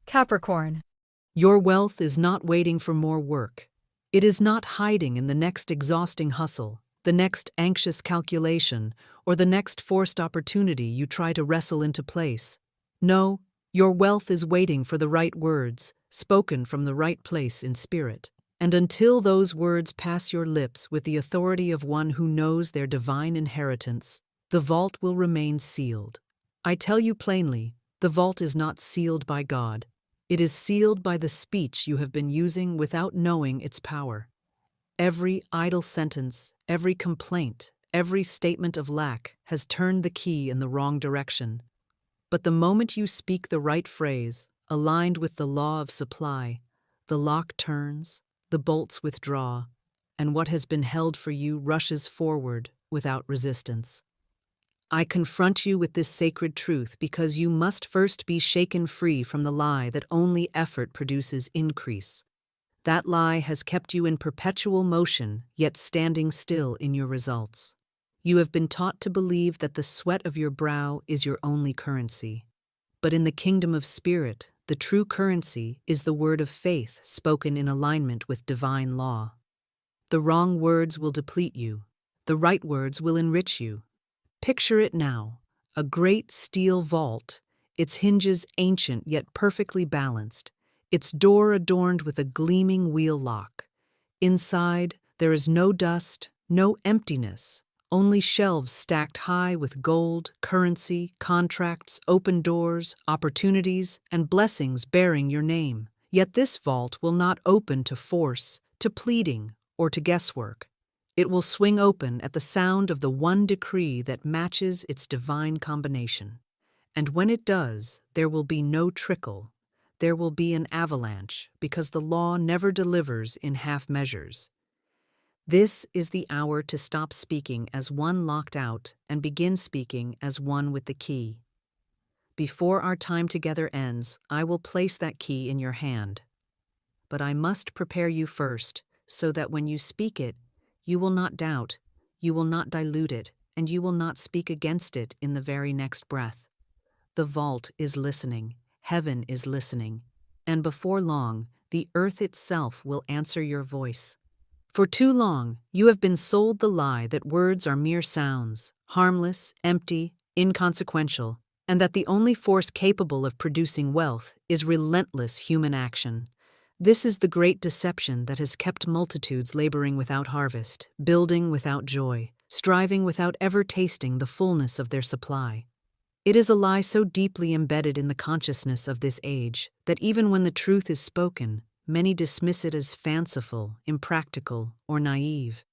Capricorn. Your wealth is not waiting for more work. It is not hiding in the next exhausting hustle, the next anxious calculation, or the next forced opportunity you try to wrestle into place. No, your wealth is waiting for the right words, spoken from the right place in spirit. And until those words pass your lips with the authority of one who knows their divine inheritance, the vault will remain sealed. I tell you plainly, the vault is not sealed by God. It is sealed by the speech you have been using without knowing its power. Every idle sentence, every complaint, every statement of lack has turned the key in the wrong direction. But the moment you speak the right phrase, aligned with the law of supply, the lock turns, the bolts withdraw, and what has been held for you rushes forward without resistance. I confront you with this sacred truth because you must first be shaken free from the lie that only effort produces increase. That lie has kept you in perpetual motion, yet standing still in your results. You have been taught to believe that the sweat of your brow is your only currency. But in the kingdom of spirit, the true currency is the word of faith spoken in alignment with divine law. The wrong words will deplete you. The right words will enrich you. Picture it now, a great steel vault, its hinges ancient yet perfectly balanced, its door adorned with a gleaming wheel lock. Inside, there is no dust, no emptiness, only shelves stacked high with gold, currency, contracts, open doors, opportunities, and blessings bearing your name. Yet this vault will not open to force, to pleading, or to guesswork. It will swing open at the sound of the one decree that matches its divine combination. And when it does, there will be no trickle. There will be an avalanche, because the law never delivers in half measures. This is the hour to stop speaking as one locked out and begin speaking as one with the key. Before our time together ends, I will place that key in your hand. But I must prepare you first, so that when you speak it, you will not doubt, you will not dilute it, and you will not speak against it in the very next breath. The vault is listening, heaven is listening, and before long, the earth itself will answer your voice. For too long, you have been sold the lie that words are mere sounds, harmless, empty, inconsequential, and that the only force capable of producing wealth is relentless human action. This is the great deception that has kept multitudes laboring without harvest, building without joy, striving without ever tasting the fullness of their supply. It is a lie so deeply embedded in the consciousness of this age that even when the truth is spoken, many dismiss it as fanciful, impractical, or naive.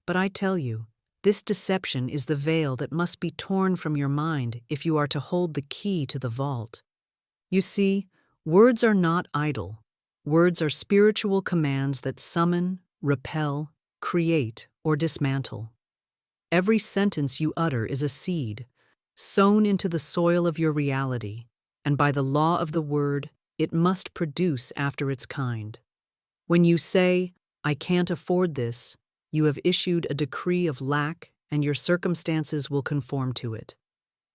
But I tell you, this deception is the veil that must be torn from your mind if you are to hold the key to the vault. You see, words are not idle. Words are spiritual commands that summon, repel, create, or dismantle. Every sentence you utter is a seed, sown into the soil of your reality, and by the law of the word, it must produce after its kind. When you say, "I can't afford this," you have issued a decree of lack, and your circumstances will conform to it.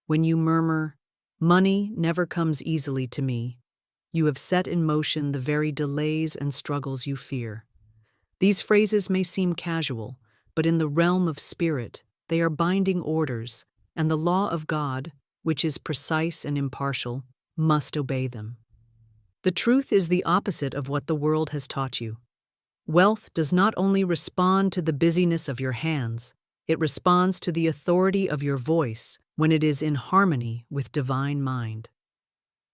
When you murmur, "Money never comes easily to me," you have set in motion the very delays and struggles you fear. These phrases may seem casual, but in the realm of spirit, they are binding orders, and the law of God, which is precise and impartial, must obey them. The truth is the opposite of what the world has taught you. Wealth does not only respond to the busyness of your hands, it responds to the authority of your voice when it is in harmony with divine mind.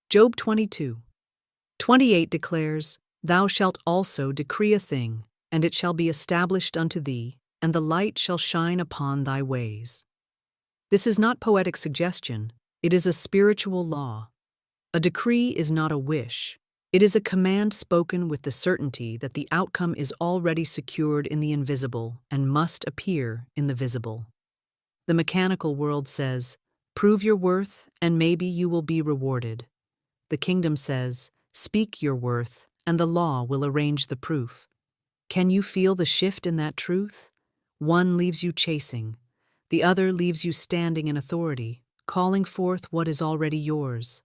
Job 22:28 declares, "Thou shalt also decree a thing, and it shall be established unto thee, and the light shall shine upon thy ways." This is not poetic suggestion, it is a spiritual law. A decree is not a wish. It is a command spoken with the certainty that the outcome is already secured in the invisible and must appear in the visible. The mechanical world says, "Prove your worth, and maybe you will be rewarded." The kingdom says, "Speak your worth, and the law will arrange the proof." Can you feel the shift in that truth? One leaves you chasing. The other leaves you standing in authority, calling forth what is already yours.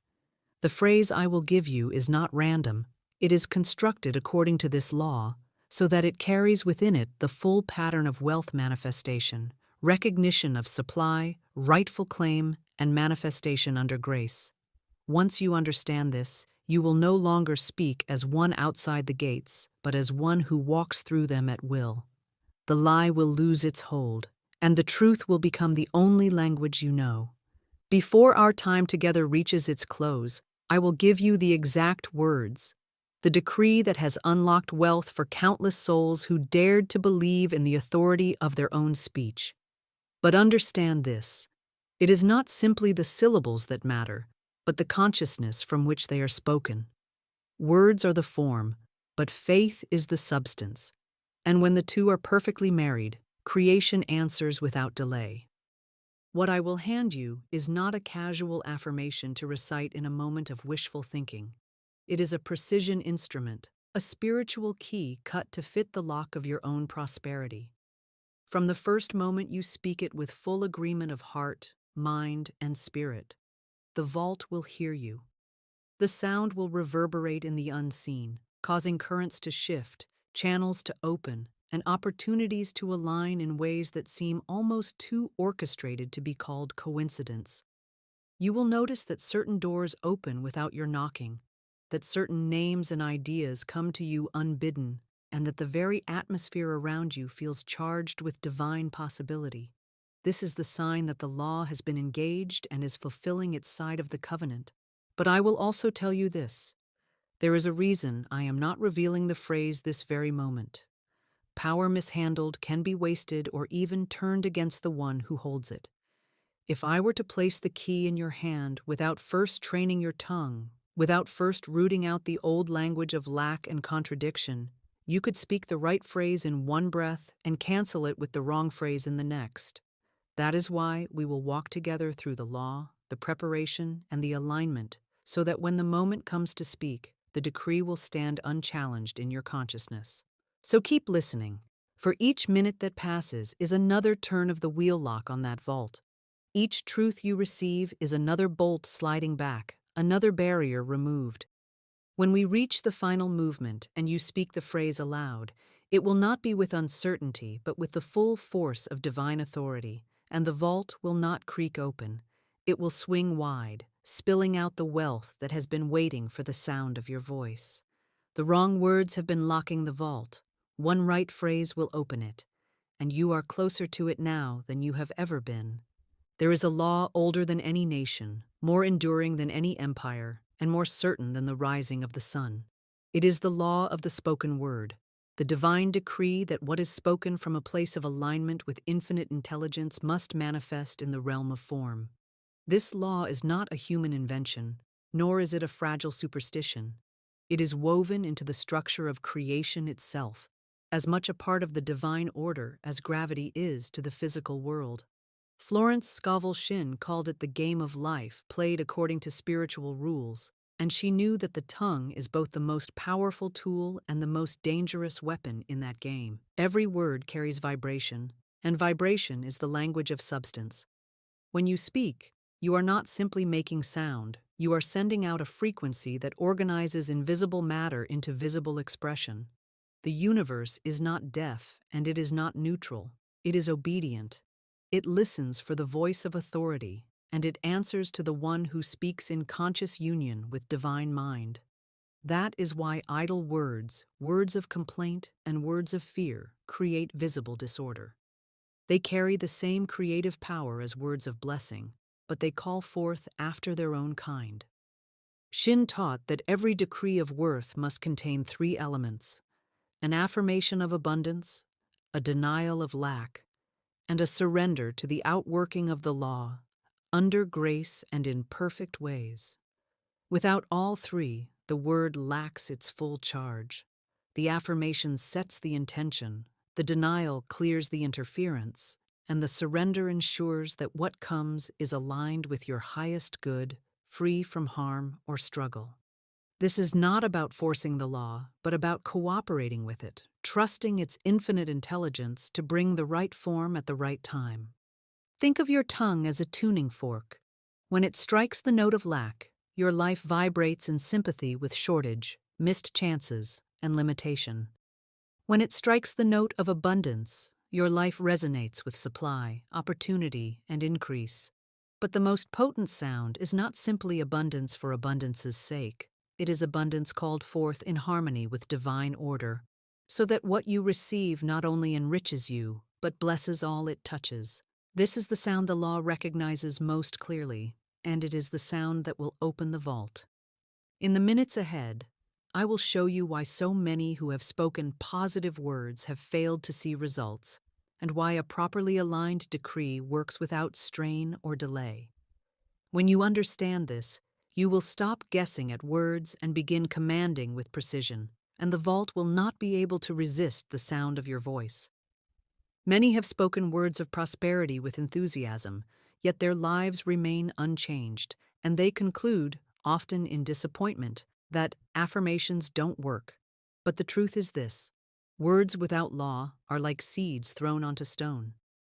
The phrase "I will give you" is not random. It is constructed according to this law, so that it carries within it the full pattern of wealth manifestation, recognition of supply, rightful claim, and manifestation under grace. Once you understand this, you will no longer speak as one outside the gates, but as one who walks through them at will. The lie will lose its hold, and the truth will become the only language you know. Before our time together reaches its close, I will give you the exact words, the decree that has unlocked wealth for countless souls who dared to believe in the authority of their own speech. But understand this: it is not simply the syllables that matter, but the consciousness from which they are spoken. Words are the form, but faith is the substance. And when the two are perfectly married, creation answers without delay. What I will hand you is not a casual affirmation to recite in a moment of wishful thinking. It is a precision instrument, a spiritual key cut to fit the lock of your own prosperity. From the first moment you speak it with full agreement of heart, mind, and spirit, the vault will hear you. The sound will reverberate in the unseen, causing currents to shift, channels to open, and opportunities to align in ways that seem almost too orchestrated to be called coincidence. You will notice that certain doors open without your knocking, that certain names and ideas come to you unbidden, and that the very atmosphere around you feels charged with divine possibility. This is the sign that the law has been engaged and is fulfilling its side of the covenant. But I will also tell you this: there is a reason I am not revealing the phrase this very moment. Power mishandled can be wasted or even turned against the one who holds it. If I were to place the key in your hand without first training your tongue, without first rooting out the old language of lack and contradiction, you could speak the right phrase in one breath and cancel it with the wrong phrase in the next. That is why we will walk together through the law, the preparation, and the alignment, so that when the moment comes to speak, the decree will stand unchallenged in your consciousness. So keep listening, for each minute that passes is another turn of the wheel lock on that vault. Each truth you receive is another bolt sliding back, another barrier removed. When we reach the final movement and you speak the phrase aloud, it will not be with uncertainty but with the full force of divine authority, and the vault will not creak open. It will swing wide, spilling out the wealth that has been waiting for the sound of your voice. The wrong words have been locking the vault. One right phrase will open it, and you are closer to it now than you have ever been. There is a law older than any nation, more enduring than any empire, and more certain than the rising of the sun. It is the law of the spoken word, the divine decree that what is spoken from a place of alignment with infinite intelligence must manifest in the realm of form. This law is not a human invention, nor is it a fragile superstition. It is woven into the structure of creation itself, as much a part of the divine order as gravity is to the physical world. Florence Scovel Shinn called it the game of life, played according to spiritual rules, and she knew that the tongue is both the most powerful tool and the most dangerous weapon in that game. Every word carries vibration, and vibration is the language of substance. When you speak, you are not simply making sound, you are sending out a frequency that organizes invisible matter into visible expression. The universe is not deaf and it is not neutral, it is obedient. It listens for the voice of authority, and it answers to the one who speaks in conscious union with divine mind. That is why idle words, words of complaint, and words of fear create visible disorder. They carry the same creative power as words of blessing, but they call forth after their own kind. Shin taught that every decree of worth must contain three elements: an affirmation of abundance, a denial of lack, and a surrender to the outworking of the law, under grace and in perfect ways. Without all three, the word lacks its full charge. The affirmation sets the intention, the denial clears the interference, and the surrender ensures that what comes is aligned with your highest good, free from harm or struggle. This is not about forcing the law, but about cooperating with it, trusting its infinite intelligence to bring the right form at the right time. Think of your tongue as a tuning fork. When it strikes the note of lack, Your life vibrates in sympathy with shortage, missed chances, and limitation. When it strikes the note of abundance, your life resonates with supply, opportunity, and increase. But the most potent sound is not simply abundance for abundance's sake. It is abundance called forth in harmony with divine order, so that what you receive not only enriches you, but blesses all it touches. This is the sound the law recognizes most clearly, and it is the sound that will open the vault. In the minutes ahead, I will show you why so many who have spoken positive words have failed to see results, and why a properly aligned decree works without strain or delay. When you understand this, you will stop guessing at words and begin commanding with precision, and the vault will not be able to resist the sound of your voice. Many have spoken words of prosperity with enthusiasm, yet their lives remain unchanged, and they conclude, often in disappointment, that affirmations don't work. But the truth is this: words without law are like seeds thrown onto stone.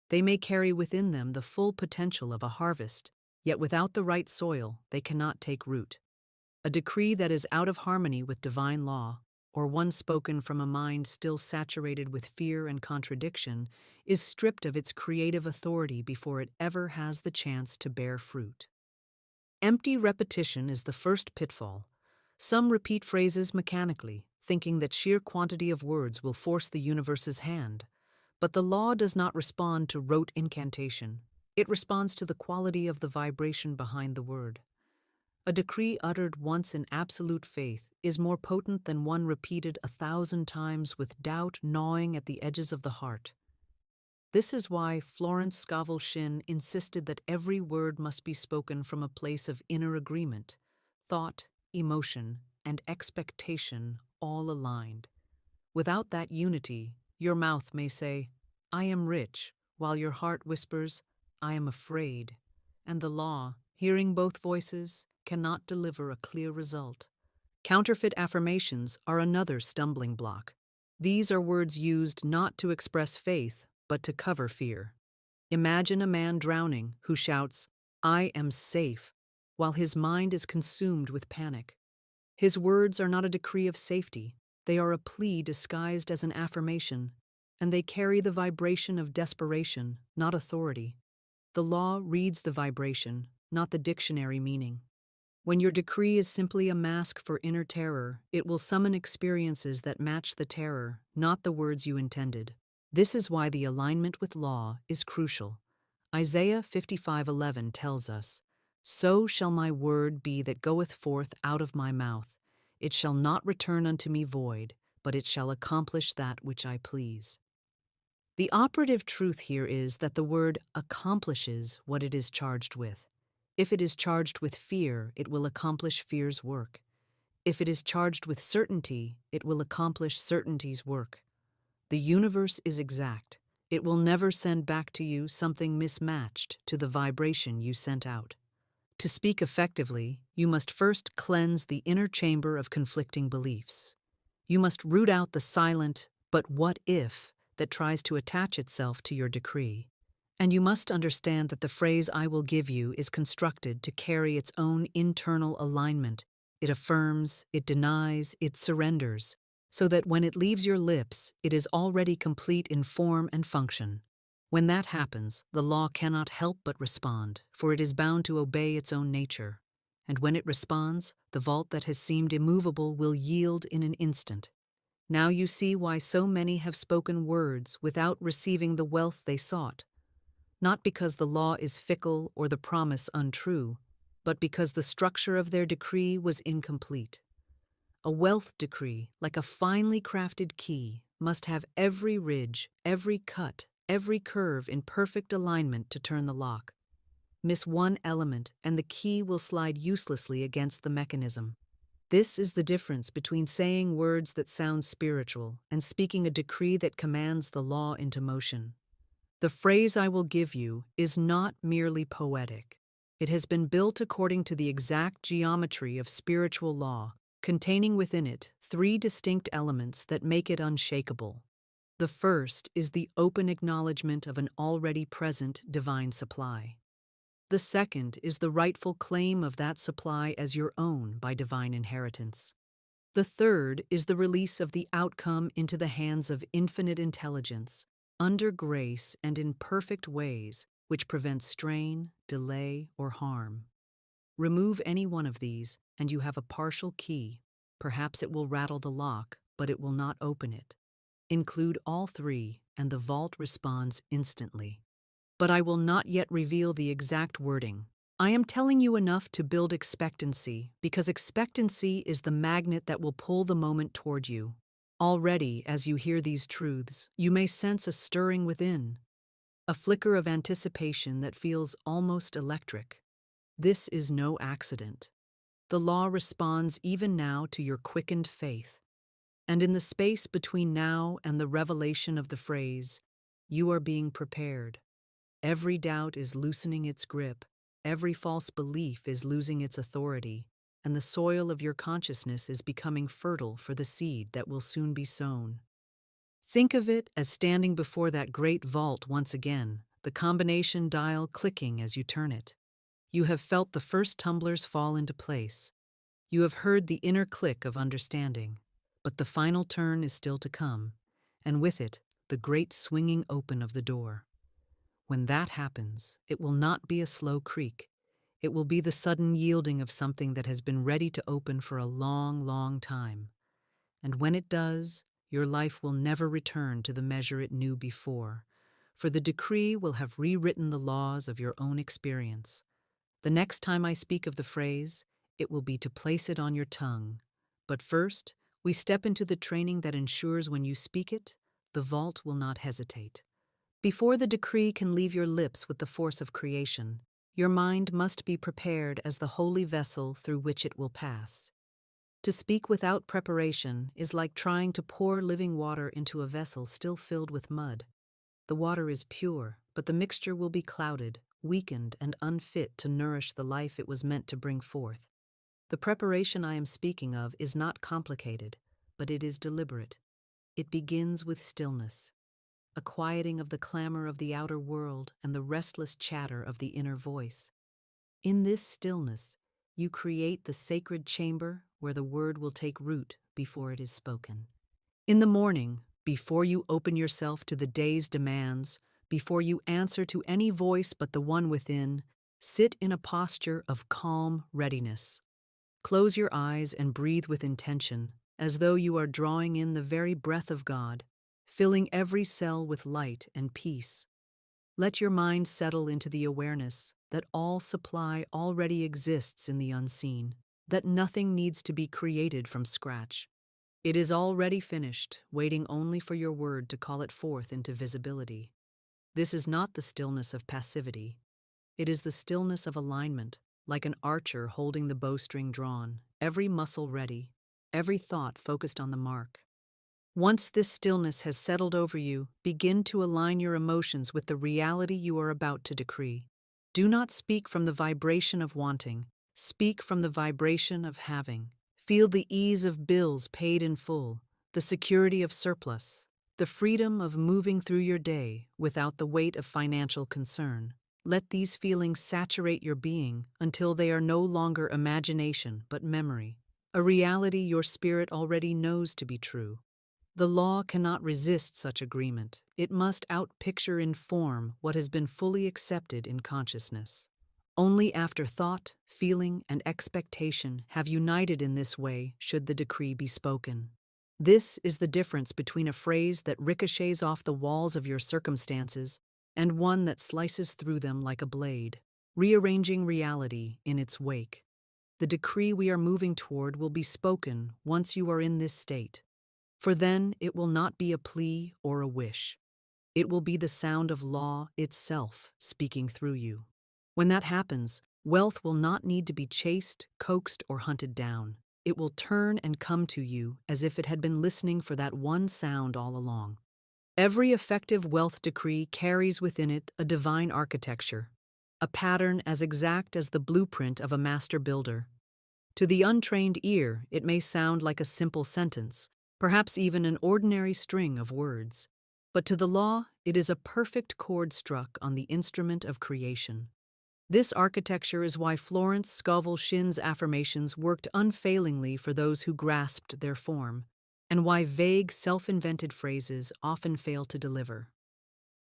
They may carry within them the full potential of a harvest, yet without the right soil, they cannot take root. A decree that is out of harmony with divine law, or one spoken from a mind still saturated with fear and contradiction, is stripped of its creative authority before it ever has the chance to bear fruit. Empty repetition is the first pitfall. Some repeat phrases mechanically, thinking that sheer quantity of words will force the universe's hand. But the law does not respond to rote incantation. It responds to the quality of the vibration behind the word. A decree uttered once in absolute faith is more potent than one repeated 1,000 times with doubt gnawing at the edges of the heart. This is why Florence Scovel Shinn insisted that every word must be spoken from a place of inner agreement, thought, emotion, and expectation all aligned. Without that unity, your mouth may say, "I am rich," while your heart whispers, "I am afraid." And the law, hearing both voices, cannot deliver a clear result. Counterfeit affirmations are another stumbling block. These are words used not to express faith, but to cover fear. Imagine a man drowning who shouts, "I am safe," while his mind is consumed with panic. His words are not a decree of safety. They are a plea disguised as an affirmation, and they carry the vibration of desperation, not authority. The law reads the vibration, not the dictionary meaning. When your decree is simply a mask for inner terror, it will summon experiences that match the terror, not the words you intended. This is why the alignment with law is crucial. Isaiah 55:11 tells us, "So shall my word be that goeth forth out of my mouth. It shall not return unto me void, but it shall accomplish that which I please." The operative truth here is that the word accomplishes what it is charged with. If it is charged with fear, it will accomplish fear's work. If it is charged with certainty, it will accomplish certainty's work. The universe is exact. It will never send back to you something mismatched to the vibration you sent out. To speak effectively, you must first cleanse the inner chamber of conflicting beliefs. You must root out the silent, "but what if," that tries to attach itself to your decree. And you must understand that the phrase "I will give you" is constructed to carry its own internal alignment. It affirms, it denies, it surrenders, so that when it leaves your lips, it is already complete in form and function. When that happens, the law cannot help but respond, for it is bound to obey its own nature. And when it responds, the vault that has seemed immovable will yield in an instant. Now you see why so many have spoken words without receiving the wealth they sought. Not because the law is fickle or the promise untrue, but because the structure of their decree was incomplete. A wealth decree, like a finely crafted key, must have every ridge, every cut, every curve in perfect alignment to turn the lock. Miss one element, and the key will slide uselessly against the mechanism. This is the difference between saying words that sound spiritual and speaking a decree that commands the law into motion. The phrase "I will give you" is not merely poetic. It has been built according to the exact geometry of spiritual law, containing within it 3 distinct elements that make it unshakable. The first is the open acknowledgement of an already present divine supply. The second is the rightful claim of that supply as your own by divine inheritance. The third is the release of the outcome into the hands of infinite intelligence, under grace and in perfect ways, which prevent strain, delay, or harm. Remove any one of these, and you have a partial key. Perhaps it will rattle the lock, but it will not open it. Include all three, and the vault responds instantly. But I will not yet reveal the exact wording. I am telling you enough to build expectancy, because expectancy is the magnet that will pull the moment toward you. Already, as you hear these truths, you may sense a stirring within, a flicker of anticipation that feels almost electric. This is no accident. The law responds even now to your quickened faith. And in the space between now and the revelation of the phrase, you are being prepared. Every doubt is loosening its grip, every false belief is losing its authority, and the soil of your consciousness is becoming fertile for the seed that will soon be sown. Think of it as standing before that great vault once again, the combination dial clicking as you turn it. You have felt the first tumblers fall into place. You have heard the inner click of understanding, but the final turn is still to come, and with it, the great swinging open of the door. When that happens, it will not be a slow creak. It will be the sudden yielding of something that has been ready to open for a long, long time. And when it does, your life will never return to the measure it knew before, for the decree will have rewritten the laws of your own experience. The next time I speak of the phrase, it will be to place it on your tongue. But first, we step into the training that ensures when you speak it, the vault will not hesitate. Before the decree can leave your lips with the force of creation, your mind must be prepared as the holy vessel through which it will pass. To speak without preparation is like trying to pour living water into a vessel still filled with mud. The water is pure, but the mixture will be clouded, weakened, and unfit to nourish the life it was meant to bring forth. The preparation I am speaking of is not complicated, but it is deliberate. It begins with stillness, a quieting of the clamor of the outer world and the restless chatter of the inner voice. In this stillness, you create the sacred chamber where the word will take root before it is spoken. In the morning, before you open yourself to the day's demands, before you answer to any voice but the one within, sit in a posture of calm readiness. Close your eyes and breathe with intention, as though you are drawing in the very breath of God, filling every cell with light and peace. Let your mind settle into the awareness that all supply already exists in the unseen, that nothing needs to be created from scratch. It is already finished, waiting only for your word to call it forth into visibility. This is not the stillness of passivity. It is the stillness of alignment, like an archer holding the bowstring drawn, every muscle ready, every thought focused on the mark. Once this stillness has settled over you, begin to align your emotions with the reality you are about to decree. Do not speak from the vibration of wanting, speak from the vibration of having. Feel the ease of bills paid in full, the security of surplus, the freedom of moving through your day without the weight of financial concern. Let these feelings saturate your being until they are no longer imagination but memory, a reality your spirit already knows to be true. The law cannot resist such agreement. It must outpicture in form what has been fully accepted in consciousness. Only after thought, feeling, and expectation have united in this way should the decree be spoken. This is the difference between a phrase that ricochets off the walls of your circumstances and one that slices through them like a blade, rearranging reality in its wake. The decree we are moving toward will be spoken once you are in this state. For then it will not be a plea or a wish. It will be the sound of law itself speaking through you. When that happens, wealth will not need to be chased, coaxed, or hunted down. It will turn and come to you as if it had been listening for that one sound all along. Every effective wealth decree carries within it a divine architecture, a pattern as exact as the blueprint of a master builder. To the untrained ear, it may sound like a simple sentence, perhaps even an ordinary string of words. But to the law, it is a perfect chord struck on the instrument of creation. This architecture is why Florence Scovel Shinn's affirmations worked unfailingly for those who grasped their form, and why vague, self-invented phrases often fail to deliver.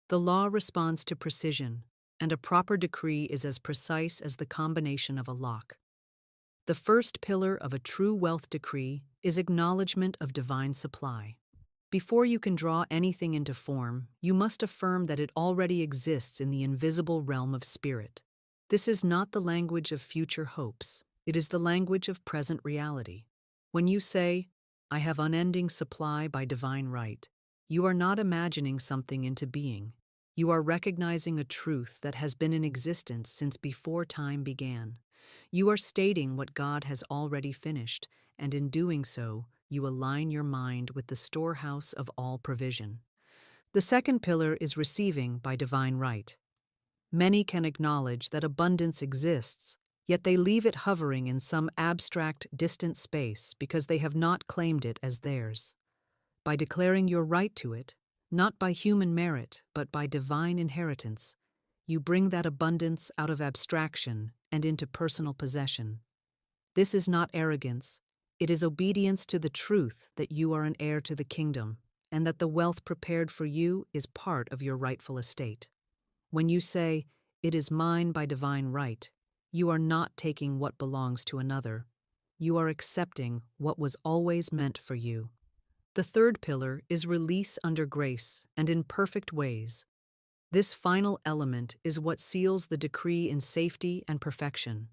The law responds to precision, and a proper decree is as precise as the combination of a lock. The first pillar of a true wealth decree is acknowledgement of divine supply. Before you can draw anything into form, you must affirm that it already exists in the invisible realm of spirit. This is not the language of future hopes. It is the language of present reality. When you say, "I have unending supply by divine right," you are not imagining something into being. You are recognizing a truth that has been in existence since before time began. You are stating what God has already finished, and in doing so, you align your mind with the storehouse of all provision. The second pillar is receiving by divine right. Many can acknowledge that abundance exists, yet they leave it hovering in some abstract, distant space because they have not claimed it as theirs. By declaring your right to it, not by human merit, but by divine inheritance, you bring that abundance out of abstraction and into personal possession. This is not arrogance, it is obedience to the truth that you are an heir to the kingdom, and that the wealth prepared for you is part of your rightful estate. When you say, "It is mine by divine right," you are not taking what belongs to another. You are accepting what was always meant for you. The third pillar is release under grace and in perfect ways. This final element is what seals the decree in safety and perfection.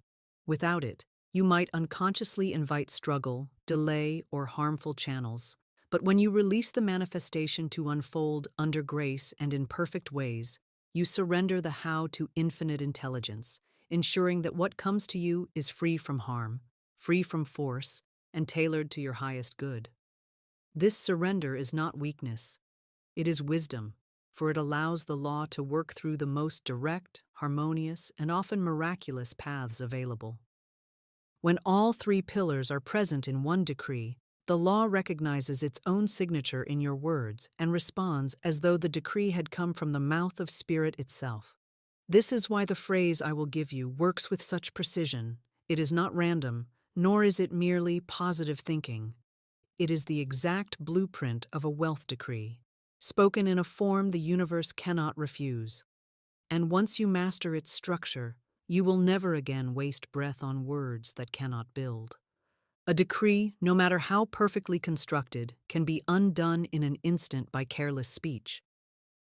Without it, you might unconsciously invite struggle, delay, or harmful channels. But when you release the manifestation to unfold under grace and in perfect ways, you surrender the how to infinite intelligence, ensuring that what comes to you is free from harm, free from force, and tailored to your highest good. This surrender is not weakness, it is wisdom, for it allows the law to work through the most direct, harmonious, and often miraculous paths available. When all three pillars are present in one decree, the law recognizes its own signature in your words and responds as though the decree had come from the mouth of Spirit itself. This is why the phrase "I will give you" works with such precision. It is not random, nor is it merely positive thinking. It is the exact blueprint of a wealth decree, spoken in a form the universe cannot refuse. And once you master its structure, you will never again waste breath on words that cannot build. A decree, no matter how perfectly constructed, can be undone in an instant by careless speech.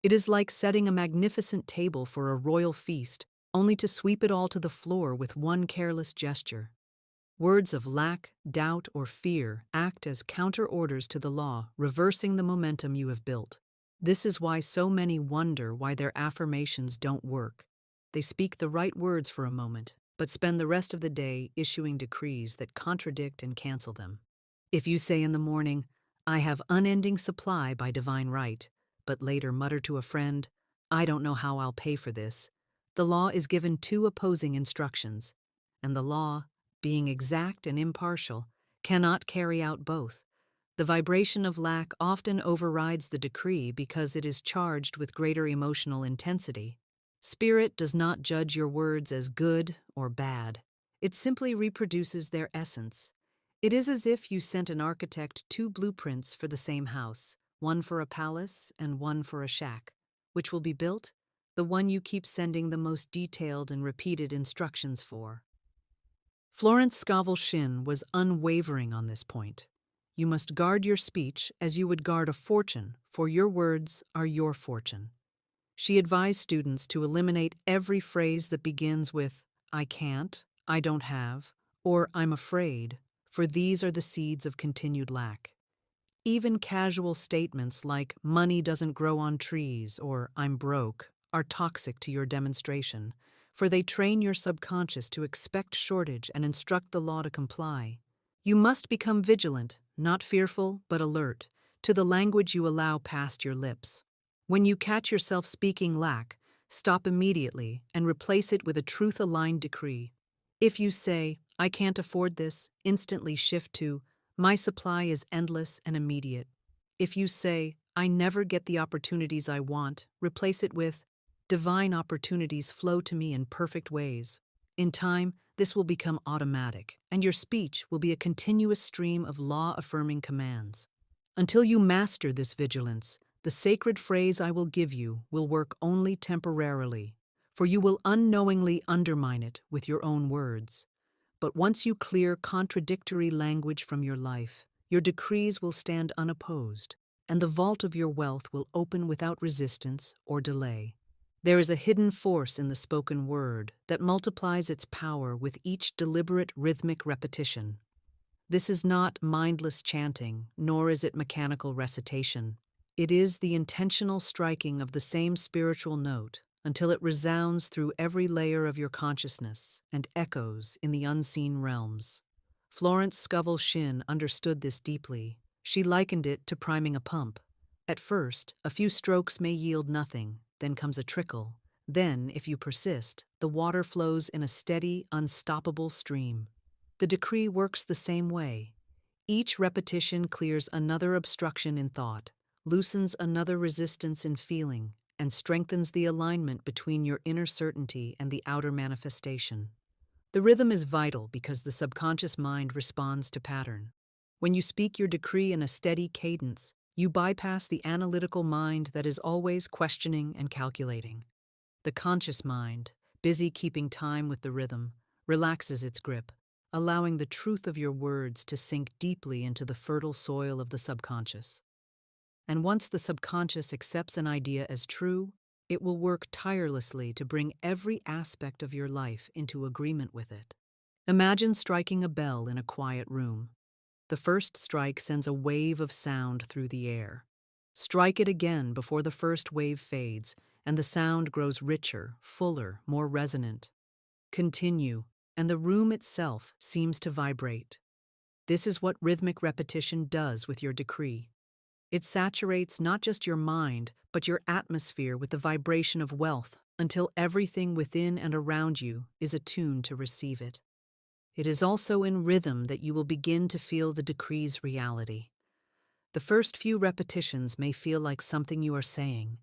It is like setting a magnificent table for a royal feast, only to sweep it all to the floor with one careless gesture. Words of lack, doubt, or fear act as counter-orders to the law, reversing the momentum you have built. This is why so many wonder why their affirmations don't work. They speak the right words for a moment, but spend the rest of the day issuing decrees that contradict and cancel them. If you say in the morning, "I have unending supply by divine right," but later mutter to a friend, "I don't know how I'll pay for this," the law is given two opposing instructions, and the law, being exact and impartial, cannot carry out both. The vibration of lack often overrides the decree because it is charged with greater emotional intensity. Spirit does not judge your words as good or bad. It simply reproduces their essence. It is as if you sent an architect two blueprints for the same house, one for a palace and one for a shack. Which will be built? The one you keep sending the most detailed and repeated instructions for. Florence Scovel Shinn was unwavering on this point. You must guard your speech as you would guard a fortune, for your words are your fortune. She advised students to eliminate every phrase that begins with "I can't," "I don't have," or "I'm afraid," for these are the seeds of continued lack. Even casual statements like "money doesn't grow on trees" or "I'm broke" are toxic to your demonstration, for they train your subconscious to expect shortage and instruct the law to comply. You must become vigilant, not fearful, but alert, to the language you allow past your lips. When you catch yourself speaking lack, stop immediately and replace it with a truth-aligned decree. If you say, "I can't afford this," instantly shift to, "My supply is endless and immediate." If you say, "I never get the opportunities I want," replace it with, divine opportunities flow to me in perfect ways. In time, this will become automatic, and your speech will be a continuous stream of law-affirming commands. Until you master this vigilance, the sacred phrase I will give you will work only temporarily, for you will unknowingly undermine it with your own words. But once you clear contradictory language from your life, your decrees will stand unopposed, and the vault of your wealth will open without resistance or delay. There is a hidden force in the spoken word that multiplies its power with each deliberate rhythmic repetition. This is not mindless chanting, nor is it mechanical recitation. It is the intentional striking of the same spiritual note until it resounds through every layer of your consciousness and echoes in the unseen realms. Florence Scovel Shinn understood this deeply. She likened it to priming a pump. At first, a few strokes may yield nothing, then comes a trickle. Then, if you persist, the water flows in a steady, unstoppable stream. The decree works the same way. Each repetition clears another obstruction in thought, loosens another resistance in feeling, and strengthens the alignment between your inner certainty and the outer manifestation. The rhythm is vital because the subconscious mind responds to pattern. When you speak your decree in a steady cadence, you bypass the analytical mind that is always questioning and calculating. The conscious mind, busy keeping time with the rhythm, relaxes its grip, allowing the truth of your words to sink deeply into the fertile soil of the subconscious. And once the subconscious accepts an idea as true, it will work tirelessly to bring every aspect of your life into agreement with it. Imagine striking a bell in a quiet room. The first strike sends a wave of sound through the air. Strike it again before the first wave fades, and the sound grows richer, fuller, more resonant. Continue, and the room itself seems to vibrate. This is what rhythmic repetition does with your decree. It saturates not just your mind, but your atmosphere with the vibration of wealth until everything within and around you is attuned to receive it. It is also in rhythm that you will begin to feel the decree's reality. The first few repetitions may feel like something you are saying.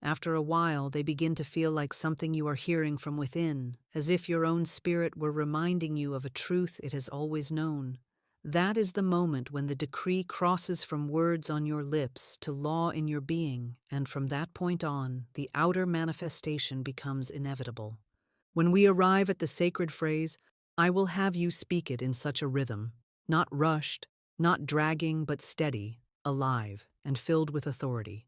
After a while, they begin to feel like something you are hearing from within, as if your own spirit were reminding you of a truth it has always known. That is the moment when the decree crosses from words on your lips to law in your being, and from that point on, the outer manifestation becomes inevitable. When we arrive at the sacred phrase, I will have you speak it in such a rhythm, not rushed, not dragging, but steady, alive, and filled with authority.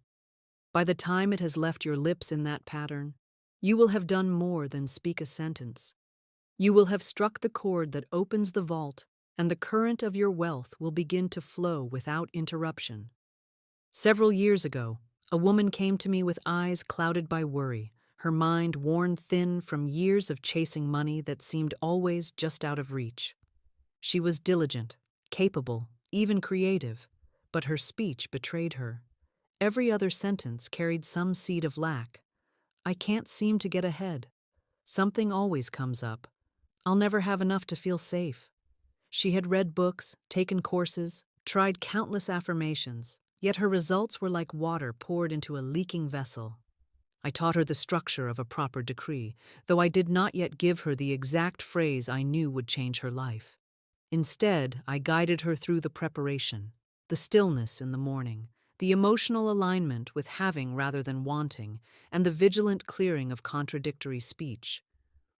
By the time it has left your lips in that pattern, you will have done more than speak a sentence. You will have struck the chord that opens the vault, and the current of your wealth will begin to flow without interruption. Several years ago, a woman came to me with eyes clouded by worry, her mind worn thin from years of chasing money that seemed always just out of reach. She was diligent, capable, even creative, but her speech betrayed her. Every other sentence carried some seed of lack. I can't seem to get ahead. Something always comes up. I'll never have enough to feel safe. She had read books, taken courses, tried countless affirmations, yet her results were like water poured into a leaking vessel. I taught her the structure of a proper decree, though I did not yet give her the exact phrase I knew would change her life. Instead, I guided her through the preparation, the stillness in the morning, the emotional alignment with having rather than wanting, and the vigilant clearing of contradictory speech.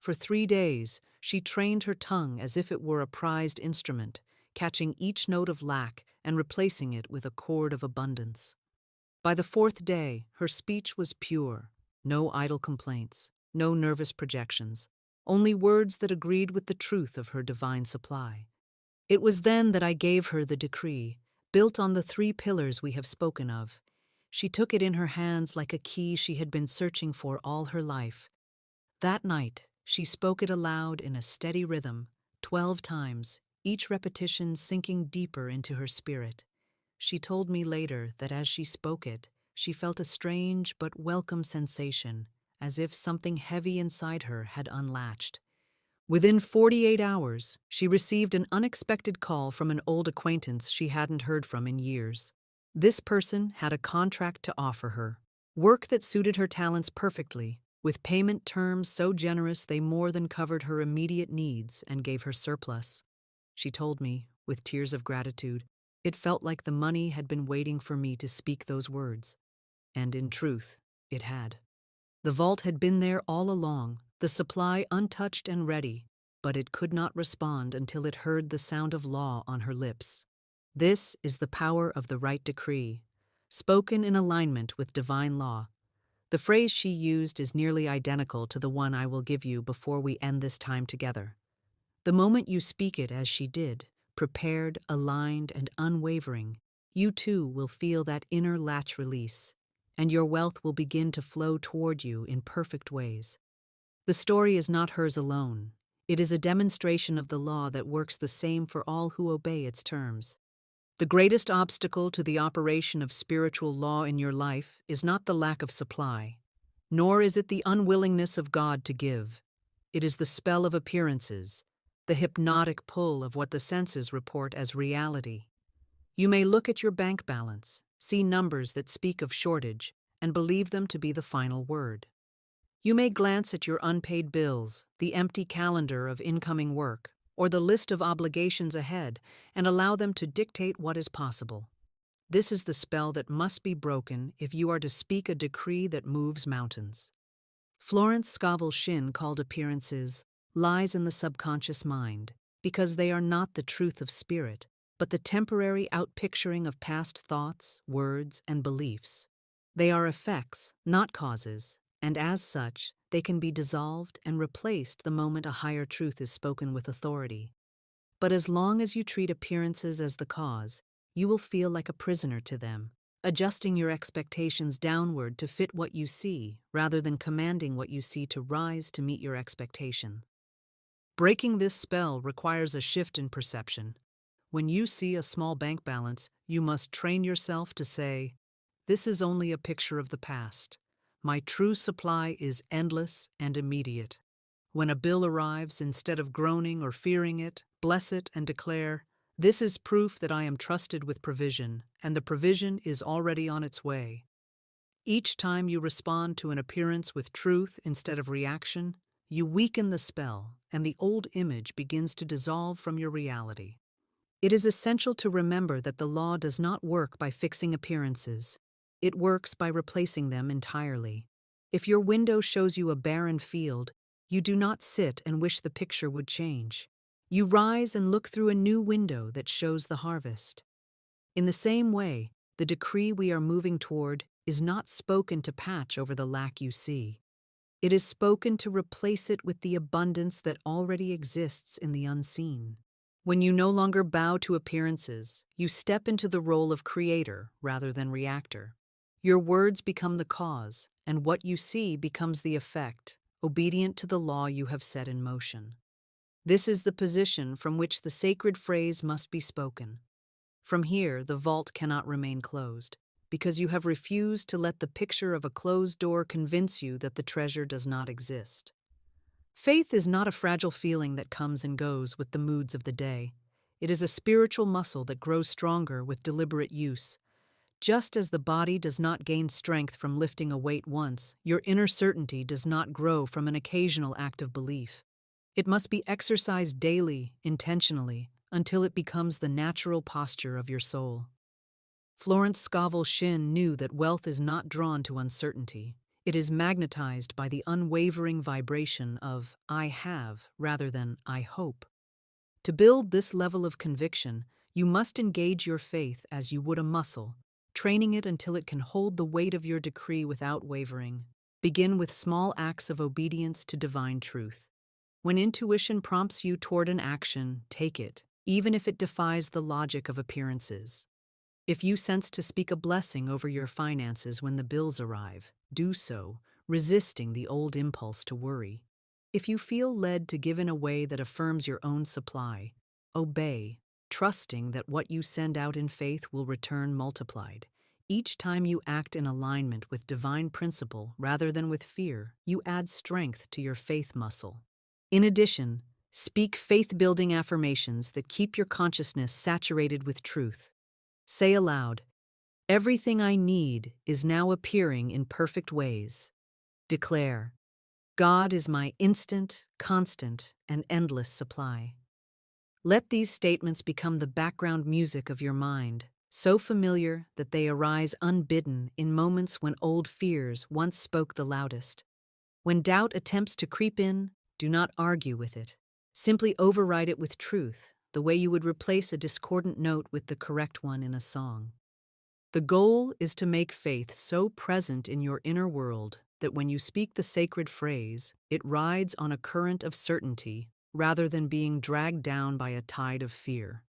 For 3 days, she trained her tongue as if it were a prized instrument, catching each note of lack and replacing it with a chord of abundance. By the 4th day, her speech was pure, no idle complaints, no nervous projections, only words that agreed with the truth of her divine supply. It was then that I gave her the decree, built on the 3 pillars we have spoken of. She took it in her hands like a key she had been searching for all her life. That night, she spoke it aloud in a steady rhythm, 12 times, each repetition sinking deeper into her spirit. She told me later that as she spoke it, she felt a strange but welcome sensation, as if something heavy inside her had unlatched. Within 48 hours, she received an unexpected call from an old acquaintance she hadn't heard from in years. This person had a contract to offer her, Work that suited her talents perfectly, with payment terms so generous they more than covered her immediate needs and gave her surplus. She told me, with tears of gratitude, it felt like the money had been waiting for me to speak those words. And in truth, it had. The vault had been there all along, the supply untouched and ready, but it could not respond until it heard the sound of law on her lips. This is the power of the right decree, spoken in alignment with divine law. The phrase she used is nearly identical to the one I will give you before we end this time together. The moment you speak it as she did, prepared, aligned, and unwavering, you too will feel that inner latch release, and your wealth will begin to flow toward you in perfect ways. The story is not hers alone. It is a demonstration of the law that works the same for all who obey its terms. The greatest obstacle to the operation of spiritual law in your life is not the lack of supply, nor is it the unwillingness of God to give. It is the spell of appearances, the hypnotic pull of what the senses report as reality. You may look at your bank balance, see numbers that speak of shortage, and believe them to be the final word. You may glance at your unpaid bills, the empty calendar of incoming work, or the list of obligations ahead, and allow them to dictate what is possible. This is the spell that must be broken if you are to speak a decree that moves mountains. Florence Scovel Shinn called appearances lies in the subconscious mind, because they are not the truth of spirit, but the temporary outpicturing of past thoughts, words, and beliefs. They are effects, not causes, and as such, they can be dissolved and replaced the moment a higher truth is spoken with authority. But as long as you treat appearances as the cause, you will feel like a prisoner to them, adjusting your expectations downward to fit what you see, rather than commanding what you see to rise to meet your expectation. Breaking this spell requires a shift in perception. When you see a small bank balance, you must train yourself to say, "This is only a picture of the past. My true supply is endless and immediate." When a bill arrives, instead of groaning or fearing it, bless it and declare, "This is proof that I am trusted with provision, and the provision is already on its way." Each time you respond to an appearance with truth instead of reaction, you weaken the spell, and the old image begins to dissolve from your reality. It is essential to remember that the law does not work by fixing appearances. It works by replacing them entirely. If your window shows you a barren field, you do not sit and wish the picture would change. You rise and look through a new window that shows the harvest. In the same way, the decree we are moving toward is not spoken to patch over the lack you see. It is spoken to replace it with the abundance that already exists in the unseen. When you no longer bow to appearances, you step into the role of creator rather than reactor. Your words become the cause, and what you see becomes the effect, obedient to the law you have set in motion. This is the position from which the sacred phrase must be spoken. From here, the vault cannot remain closed, because you have refused to let the picture of a closed door convince you that the treasure does not exist. Faith is not a fragile feeling that comes and goes with the moods of the day. It is a spiritual muscle that grows stronger with deliberate use. Just as the body does not gain strength from lifting a weight once, your inner certainty does not grow from an occasional act of belief. It must be exercised daily, intentionally, until it becomes the natural posture of your soul. Florence Scovel Shinn knew that wealth is not drawn to uncertainty. It is magnetized by the unwavering vibration of "I have" rather than "I hope." To build this level of conviction, you must engage your faith as you would a muscle, training it until it can hold the weight of your decree without wavering. Begin with small acts of obedience to divine truth. When intuition prompts you toward an action, take it, even if it defies the logic of appearances. If you sense to speak a blessing over your finances when the bills arrive, do so, resisting the old impulse to worry. If you feel led to give in a way that affirms your own supply, obey, trusting that what you send out in faith will return multiplied. Each time you act in alignment with divine principle rather than with fear, you add strength to your faith muscle. In addition, speak faith-building affirmations that keep your consciousness saturated with truth. Say aloud, Everything I need is now appearing in perfect ways. Declare, God is my instant, constant, and endless supply. Let these statements become the background music of your mind, so familiar that they arise unbidden in moments when old fears once spoke the loudest. When doubt attempts to creep in, do not argue with it. Simply override it with truth, the way you would replace a discordant note with the correct one in a song. The goal is to make faith so present in your inner world that when you speak the sacred phrase, it rides on a current of certainty rather than being dragged down by a tide of fear.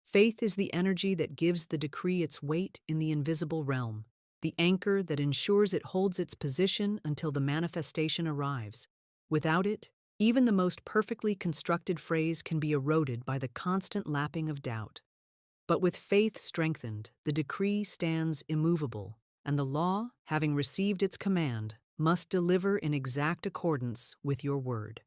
Faith is the energy that gives the decree its weight in the invisible realm, the anchor that ensures it holds its position until the manifestation arrives. Without it, even the most perfectly constructed phrase can be eroded by the constant lapping of doubt. But with faith strengthened, the decree stands immovable, and the law, having received its command, must deliver in exact accordance with your word.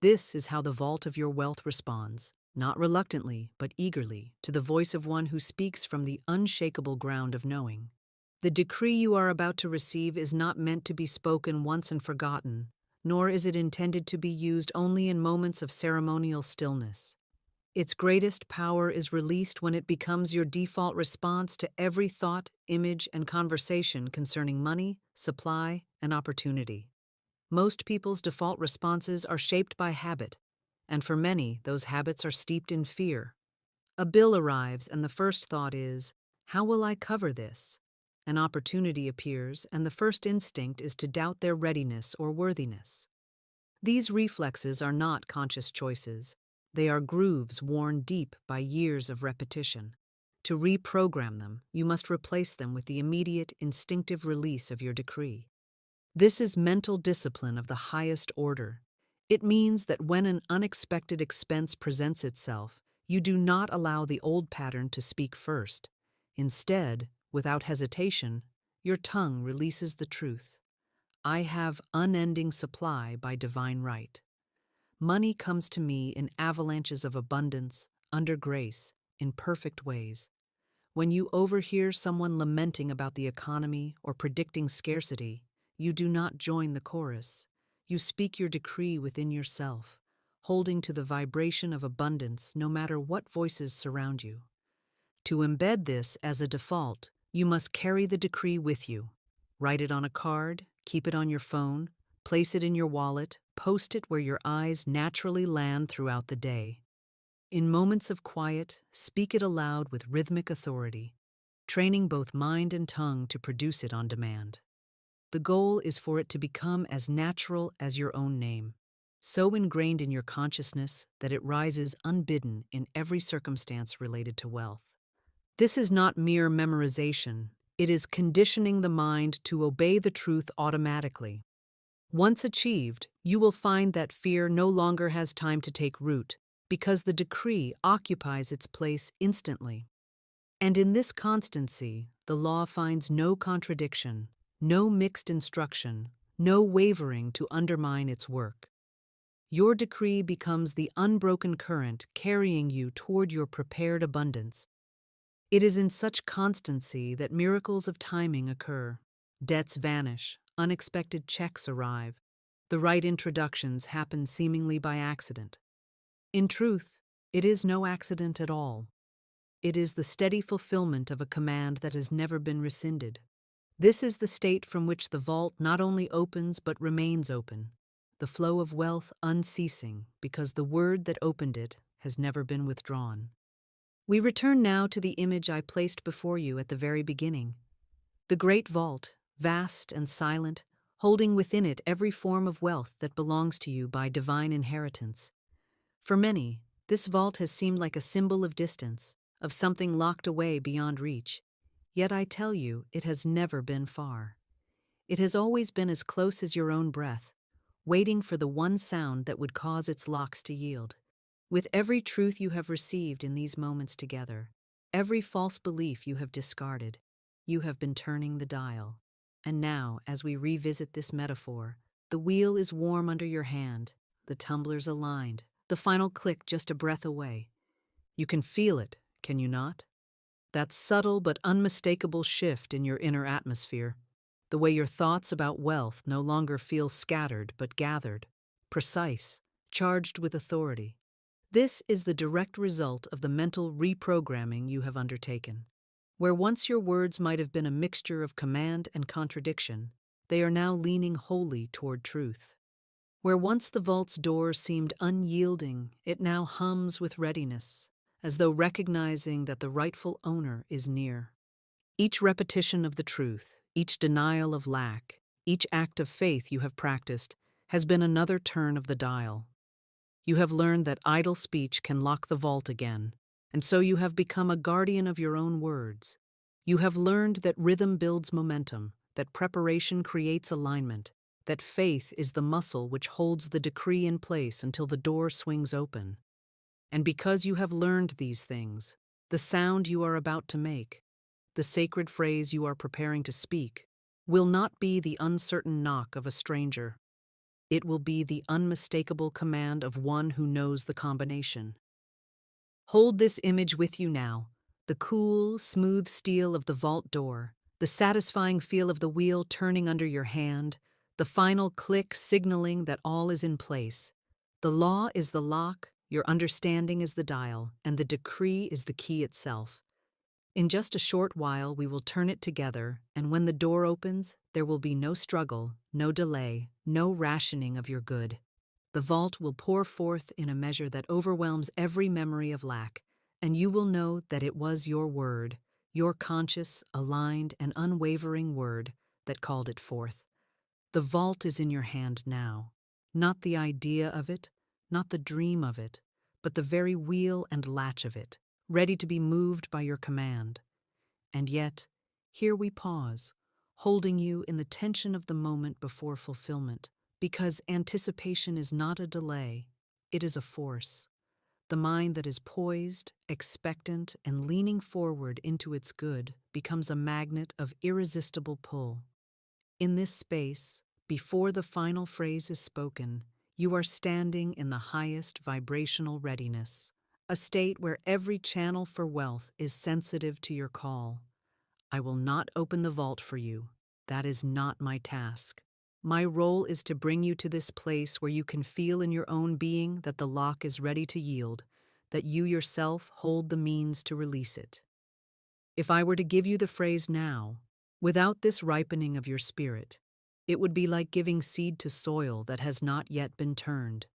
This is how the vault of your wealth responds, not reluctantly, but eagerly, to the voice of one who speaks from the unshakable ground of knowing. The decree you are about to receive is not meant to be spoken once and forgotten, nor is it intended to be used only in moments of ceremonial stillness. Its greatest power is released when it becomes your default response to every thought, image, and conversation concerning money, supply, and opportunity. Most people's default responses are shaped by habit, and for many, those habits are steeped in fear. A bill arrives, and the first thought is, how will I cover this? An opportunity appears, and the first instinct is to doubt their readiness or worthiness. These reflexes are not conscious choices. They are grooves worn deep by years of repetition. To reprogram them, you must replace them with the immediate, instinctive release of your decree. This is mental discipline of the highest order. It means that when an unexpected expense presents itself, you do not allow the old pattern to speak first. Instead, without hesitation, your tongue releases the truth. I have unending supply by divine right. Money comes to me in avalanches of abundance, under grace, in perfect ways. When you overhear someone lamenting about the economy or predicting scarcity, you do not join the chorus. You speak your decree within yourself, holding to the vibration of abundance no matter what voices surround you. To embed this as a default, you must carry the decree with you. Write it on a card, keep it on your phone, place it in your wallet, post it where your eyes naturally land throughout the day. In moments of quiet, speak it aloud with rhythmic authority, training both mind and tongue to produce it on demand. The goal is for it to become as natural as your own name, so ingrained in your consciousness that it rises unbidden in every circumstance related to wealth. This is not mere memorization, it is conditioning the mind to obey the truth automatically. Once achieved, you will find that fear no longer has time to take root, because the decree occupies its place instantly. And in this constancy, the law finds no contradiction, no mixed instruction, no wavering to undermine its work. Your decree becomes the unbroken current carrying you toward your prepared abundance. It is in such constancy that miracles of timing occur. Debts vanish, unexpected checks arrive, the right introductions happen seemingly by accident. In truth, it is no accident at all. It is the steady fulfillment of a command that has never been rescinded. This is the state from which the vault not only opens but remains open, the flow of wealth unceasing because the word that opened it has never been withdrawn. We return now to the image I placed before you at the very beginning. The great vault, vast and silent, holding within it every form of wealth that belongs to you by divine inheritance. For many, this vault has seemed like a symbol of distance, of something locked away beyond reach. Yet I tell you, it has never been far. It has always been as close as your own breath, waiting for the one sound that would cause its locks to yield. With every truth you have received in these moments together, every false belief you have discarded, you have been turning the dial. And now, as we revisit this metaphor, the wheel is warm under your hand, the tumblers aligned, the final click just a breath away. You can feel it, can you not? that subtle but unmistakable shift in your inner atmosphere, the way your thoughts about wealth no longer feel scattered but gathered, precise, charged with authority. This is the direct result of the mental reprogramming you have undertaken. Where once your words might have been a mixture of command and contradiction, they are now leaning wholly toward truth. Where once the vault's door seemed unyielding, it now hums with readiness, as though recognizing that the rightful owner is near. Each repetition of the truth, each denial of lack, each act of faith you have practiced has been another turn of the dial. You have learned that idle speech can lock the vault again, and so you have become a guardian of your own words. You have learned that rhythm builds momentum, that preparation creates alignment, that faith is the muscle which holds the decree in place until the door swings open. And because you have learned these things, the sound you are about to make, the sacred phrase you are preparing to speak, will not be the uncertain knock of a stranger. It will be the unmistakable command of one who knows the combination. Hold this image with you now, the cool, smooth steel of the vault door, the satisfying feel of the wheel turning under your hand, the final click signaling that all is in place. The law is the lock, your understanding is the dial, and the decree is the key itself. In just a short while, we will turn it together, and when the door opens, there will be no struggle, no delay, no rationing of your good. The vault will pour forth in a measure that overwhelms every memory of lack, and you will know that it was your word, your conscious, aligned, and unwavering word that called it forth. The vault is in your hand now, not the idea of it, not the dream of it, but the very wheel and latch of it, ready to be moved by your command. And yet, here we pause, holding you in the tension of the moment before fulfillment, because anticipation is not a delay, it is a force. The mind that is poised, expectant, and leaning forward into its good becomes a magnet of irresistible pull. In this space, before the final phrase is spoken, you are standing in the highest vibrational readiness, a state where every channel for wealth is sensitive to your call. I will not open the vault for you. That is not my task. My role is to bring you to this place where you can feel in your own being that the lock is ready to yield, that you yourself hold the means to release it. If I were to give you the phrase now, without this ripening of your spirit, it would be like giving seed to soil that has not yet been turned.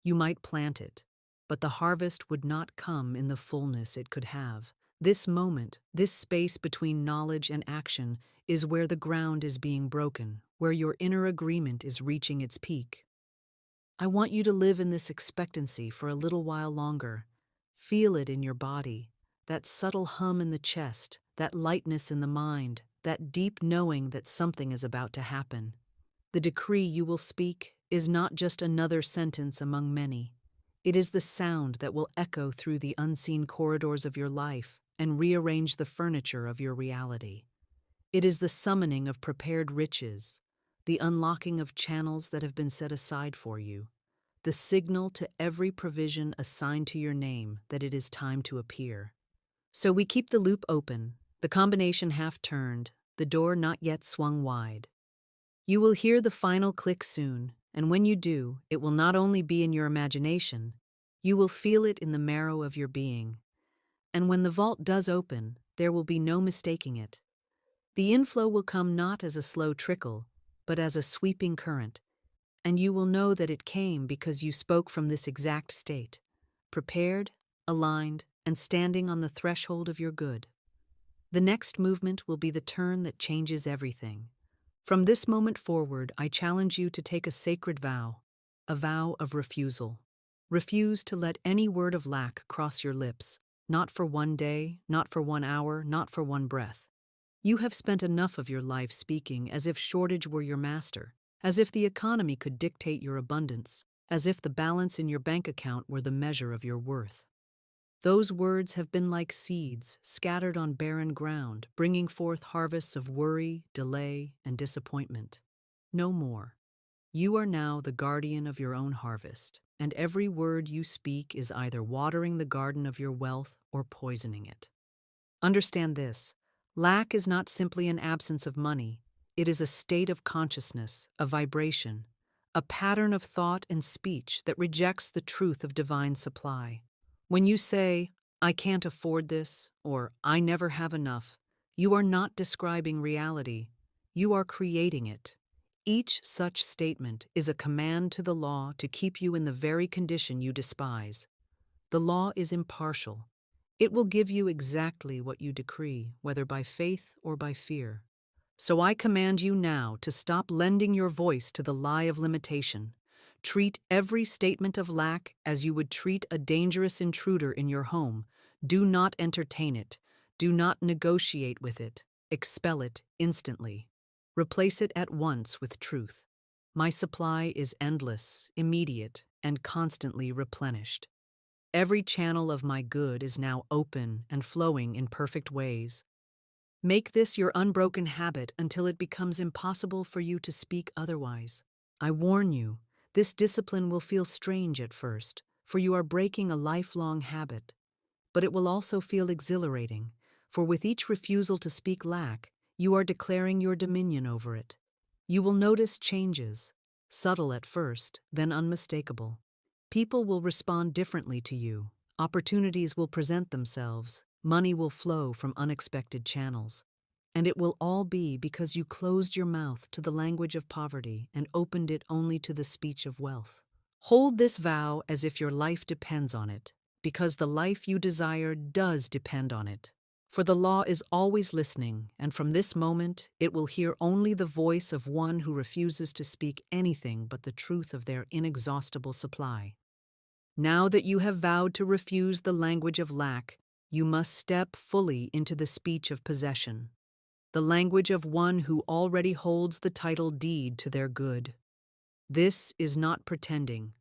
You might plant it, but the harvest would not come in the fullness it could have. This moment, this space between knowledge and action, is where the ground is being broken, where your inner agreement is reaching its peak. I want you to live in this expectancy for a little while longer. Feel it in your body, that subtle hum in the chest, that lightness in the mind, that deep knowing that something is about to happen. The decree you will speak is not just another sentence among many. It is the sound that will echo through the unseen corridors of your life and rearrange the furniture of your reality. It is the summoning of prepared riches, the unlocking of channels that have been set aside for you, the signal to every provision assigned to your name that it is time to appear. So we keep the loop open, the combination half turned, the door not yet swung wide. You will hear the final click soon, and when you do, it will not only be in your imagination, you will feel it in the marrow of your being. And when the vault does open, there will be no mistaking it. The inflow will come not as a slow trickle, but as a sweeping current, and you will know that it came because you spoke from this exact state, prepared, aligned, and standing on the threshold of your good. The next movement will be the turn that changes everything. From this moment forward, I challenge you to take a sacred vow, a vow of refusal. Refuse to let any word of lack cross your lips, not for one day, not for 1 hour, not for one breath. You have spent enough of your life speaking as if shortage were your master, as if the economy could dictate your abundance, as if the balance in your bank account were the measure of your worth. Those words have been like seeds scattered on barren ground, bringing forth harvests of worry, delay, and disappointment. No more. You are now the guardian of your own harvest, and every word you speak is either watering the garden of your wealth or poisoning it. Understand this: lack is not simply an absence of money, it is a state of consciousness, a vibration, a pattern of thought and speech that rejects the truth of divine supply. When you say, "I can't afford this," or "I never have enough," you are not describing reality, you are creating it. Each such statement is a command to the law to keep you in the very condition you despise. The law is impartial. It will give you exactly what you decree, whether by faith or by fear. So I command you now to stop lending your voice to the lie of limitation. Treat every statement of lack as you would treat a dangerous intruder in your home. Do not entertain it. Do not negotiate with it. Expel it instantly. Replace it at once with truth. My supply is endless, immediate, and constantly replenished. Every channel of my good is now open and flowing in perfect ways. Make this your unbroken habit until it becomes impossible for you to speak otherwise. I warn you, this discipline will feel strange at first, for you are breaking a lifelong habit. But it will also feel exhilarating, for with each refusal to speak lack, you are declaring your dominion over it. You will notice changes, subtle at first, then unmistakable. People will respond differently to you, opportunities will present themselves, money will flow from unexpected channels. And it will all be because you closed your mouth to the language of poverty and opened it only to the speech of wealth. Hold this vow as if your life depends on it, because the life you desire does depend on it. For the law is always listening, and from this moment it will hear only the voice of one who refuses to speak anything but the truth of their inexhaustible supply. Now that you have vowed to refuse the language of lack, you must step fully into the speech of possession, the language of one who already holds the title deed to their good. This is not pretending.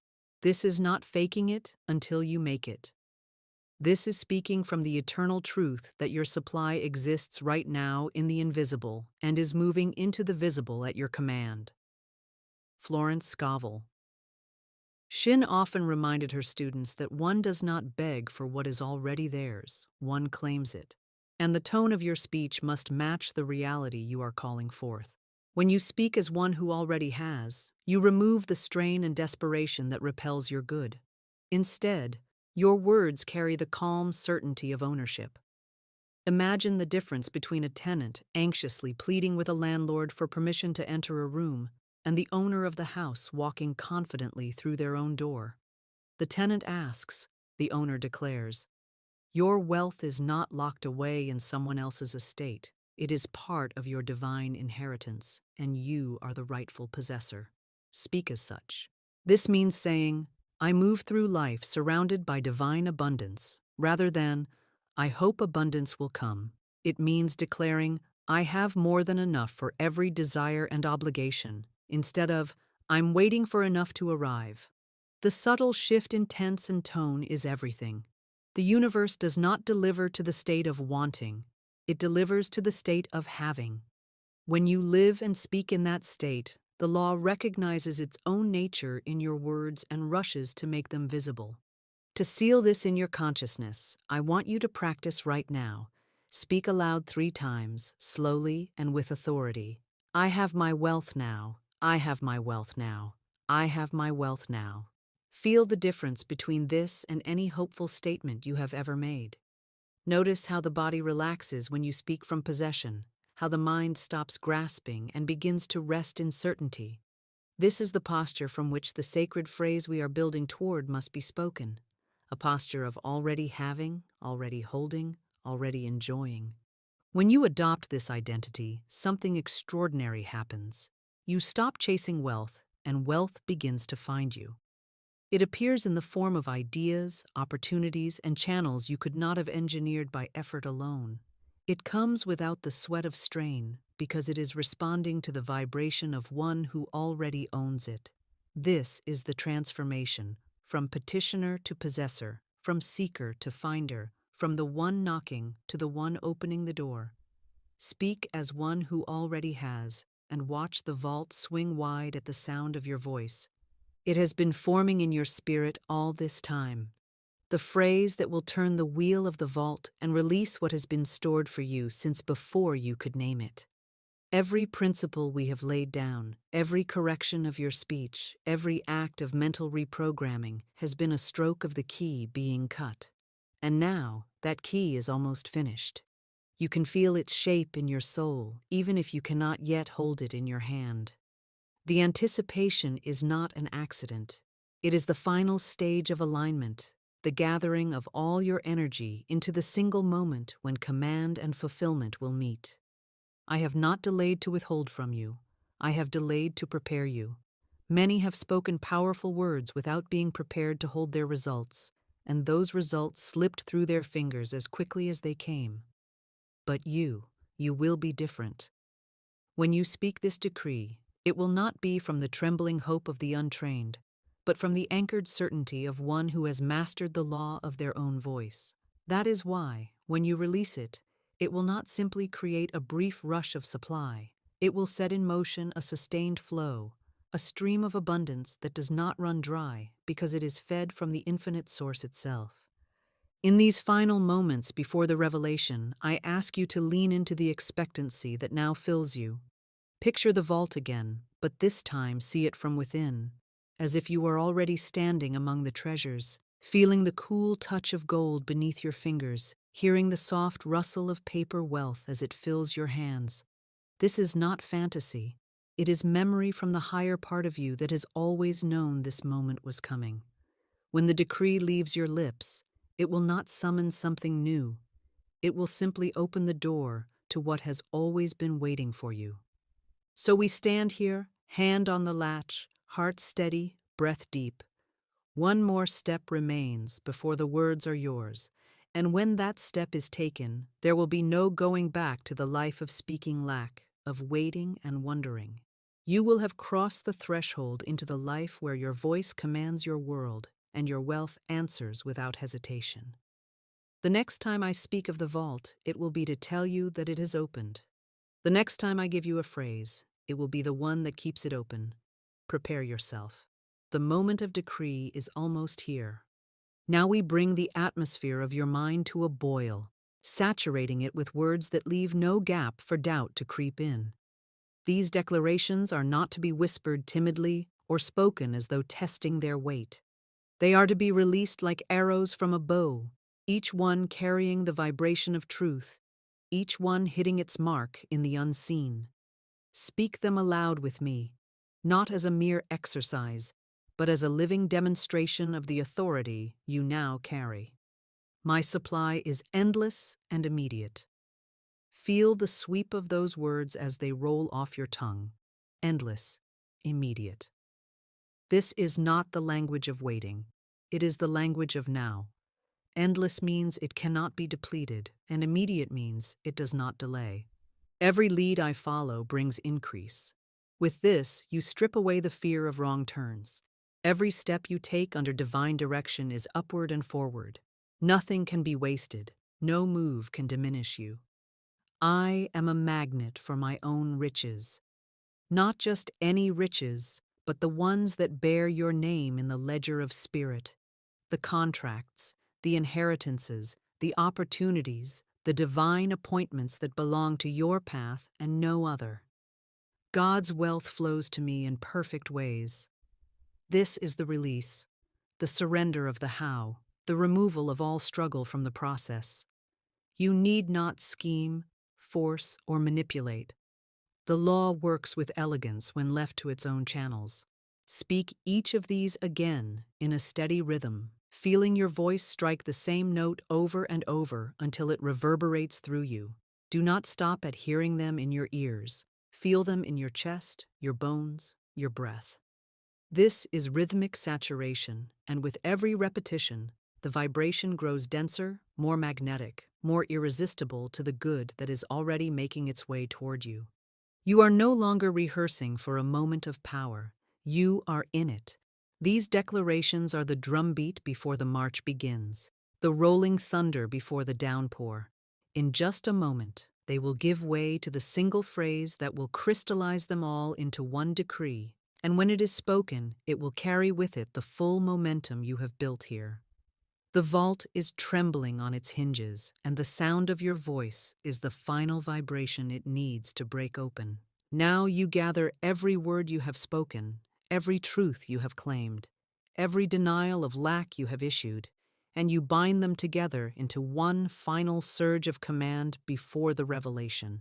This is not faking it until you make it. This is speaking from the eternal truth that your supply exists right now in the invisible and is moving into the visible at your command. Florence Scovel. Shin often reminded her students that one does not beg for what is already theirs, one claims it. And the tone of your speech must match the reality you are calling forth. When you speak as one who already has, you remove the strain and desperation that repels your good. Instead, your words carry the calm certainty of ownership. Imagine the difference between a tenant anxiously pleading with a landlord for permission to enter a room and the owner of the house walking confidently through their own door. The tenant asks, the owner declares, "Your wealth is not locked away in someone else's estate. It is part of your divine inheritance, and you are the rightful possessor. Speak as such." This means saying, "I move through life surrounded by divine abundance," rather than, "I hope abundance will come." It means declaring, "I have more than enough for every desire and obligation," instead of, "I'm waiting for enough to arrive." The subtle shift in tense and tone is everything. The universe does not deliver to the state of wanting, it delivers to the state of having. When you live and speak in that state, the law recognizes its own nature in your words and rushes to make them visible. To seal this in your consciousness, I want you to practice right now. Speak aloud 3 times, slowly and with authority. I have my wealth now. I have my wealth now. I have my wealth now. Feel the difference between this and any hopeful statement you have ever made. Notice how the body relaxes when you speak from possession, how the mind stops grasping and begins to rest in certainty. This is the posture from which the sacred phrase we are building toward must be spoken, a posture of already having, already holding, already enjoying. When you adopt this identity, something extraordinary happens. You stop chasing wealth, and wealth begins to find you. It appears in the form of ideas, opportunities, and channels you could not have engineered by effort alone. It comes without the sweat of strain because it is responding to the vibration of one who already owns it. This is the transformation, from petitioner to possessor, from seeker to finder, from the one knocking to the one opening the door. Speak as one who already has, and watch the vault swing wide at the sound of your voice. It has been forming in your spirit all this time. the phrase that will turn the wheel of the vault and release what has been stored for you since before you could name it. Every principle we have laid down, every correction of your speech, every act of mental reprogramming has been a stroke of the key being cut. And now, that key is almost finished. You can feel its shape in your soul, even if you cannot yet hold it in your hand. The anticipation is not an accident. It is the final stage of alignment, the gathering of all your energy into the single moment when command and fulfillment will meet. I have not delayed to withhold from you. I have delayed to prepare you. Many have spoken powerful words without being prepared to hold their results, and those results slipped through their fingers as quickly as they came. But you will be different. When you speak this decree, it will not be from the trembling hope of the untrained, but from the anchored certainty of one who has mastered the law of their own voice. That is why, when you release it, it will not simply create a brief rush of supply. It will set in motion a sustained flow, a stream of abundance that does not run dry because it is fed from the infinite source itself. In these final moments before the revelation, I ask you to lean into the expectancy that now fills you. Picture the vault again, but this time see it from within, as if you were already standing among the treasures, feeling the cool touch of gold beneath your fingers, hearing the soft rustle of paper wealth as it fills your hands. This is not fantasy. It is memory from the higher part of you that has always known this moment was coming. When the decree leaves your lips, it will not summon something new. It will simply open the door to what has always been waiting for you. So we stand here, hand on the latch, heart steady, breath deep. One more step remains before the words are yours, and when that step is taken, there will be no going back to the life of speaking lack, of waiting and wondering. You will have crossed the threshold into the life where your voice commands your world and your wealth answers without hesitation. The next time I speak of the vault, it will be to tell you that it has opened. The next time I give you a phrase, it will be the one that keeps it open. Prepare yourself. The moment of decree is almost here. Now we bring the atmosphere of your mind to a boil, saturating it with words that leave no gap for doubt to creep in. These declarations are not to be whispered timidly or spoken as though testing their weight. They are to be released like arrows from a bow, each one carrying the vibration of truth, each one hitting its mark in the unseen. Speak them aloud with me, not as a mere exercise, but as a living demonstration of the authority you now carry. My supply is endless and immediate. Feel the sweep of those words as they roll off your tongue. Endless, immediate. This is not the language of waiting. It is the language of now. Endless means it cannot be depleted, and immediate means it does not delay. Every lead I follow brings increase. With this, you strip away the fear of wrong turns. Every step you take under divine direction is upward and forward. Nothing can be wasted. No move can diminish you. I am a magnet for my own riches. Not just any riches, but the ones that bear your name in the ledger of spirit. The contracts, the inheritances, the opportunities, the divine appointments that belong to your path and no other. God's wealth flows to me in perfect ways. This is the release, the surrender of the how, the removal of all struggle from the process. You need not scheme, force, or manipulate. The law works with elegance when left to its own channels. Speak each of these again in a steady rhythm, feeling your voice strike the same note over and over until it reverberates through you. Do not stop at hearing them in your ears. Feel them in your chest, your bones, your breath. This is rhythmic saturation, and with every repetition, the vibration grows denser, more magnetic, more irresistible to the good that is already making its way toward you. You are no longer rehearsing for a moment of power. You are in it. These declarations are the drumbeat before the march begins, the rolling thunder before the downpour. In just a moment, they will give way to the single phrase that will crystallize them all into one decree, and when it is spoken, it will carry with it the full momentum you have built here. The vault is trembling on its hinges, and the sound of your voice is the final vibration it needs to break open. Now you gather every word you have spoken, every truth you have claimed, every denial of lack you have issued, and you bind them together into one final surge of command before the revelation.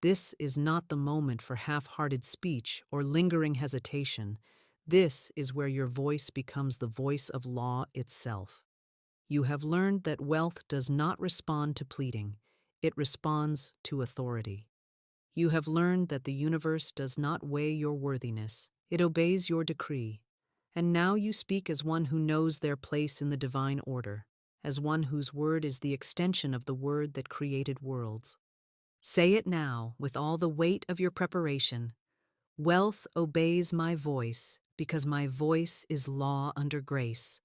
This is not the moment for half-hearted speech or lingering hesitation. This is where your voice becomes the voice of law itself. You have learned that wealth does not respond to pleading, it responds to authority. You have learned that the universe does not weigh your worthiness, it obeys your decree. And now you speak as one who knows their place in the divine order, as one whose word is the extension of the word that created worlds. Say it now with all the weight of your preparation. Wealth obeys my voice because my voice is law under grace.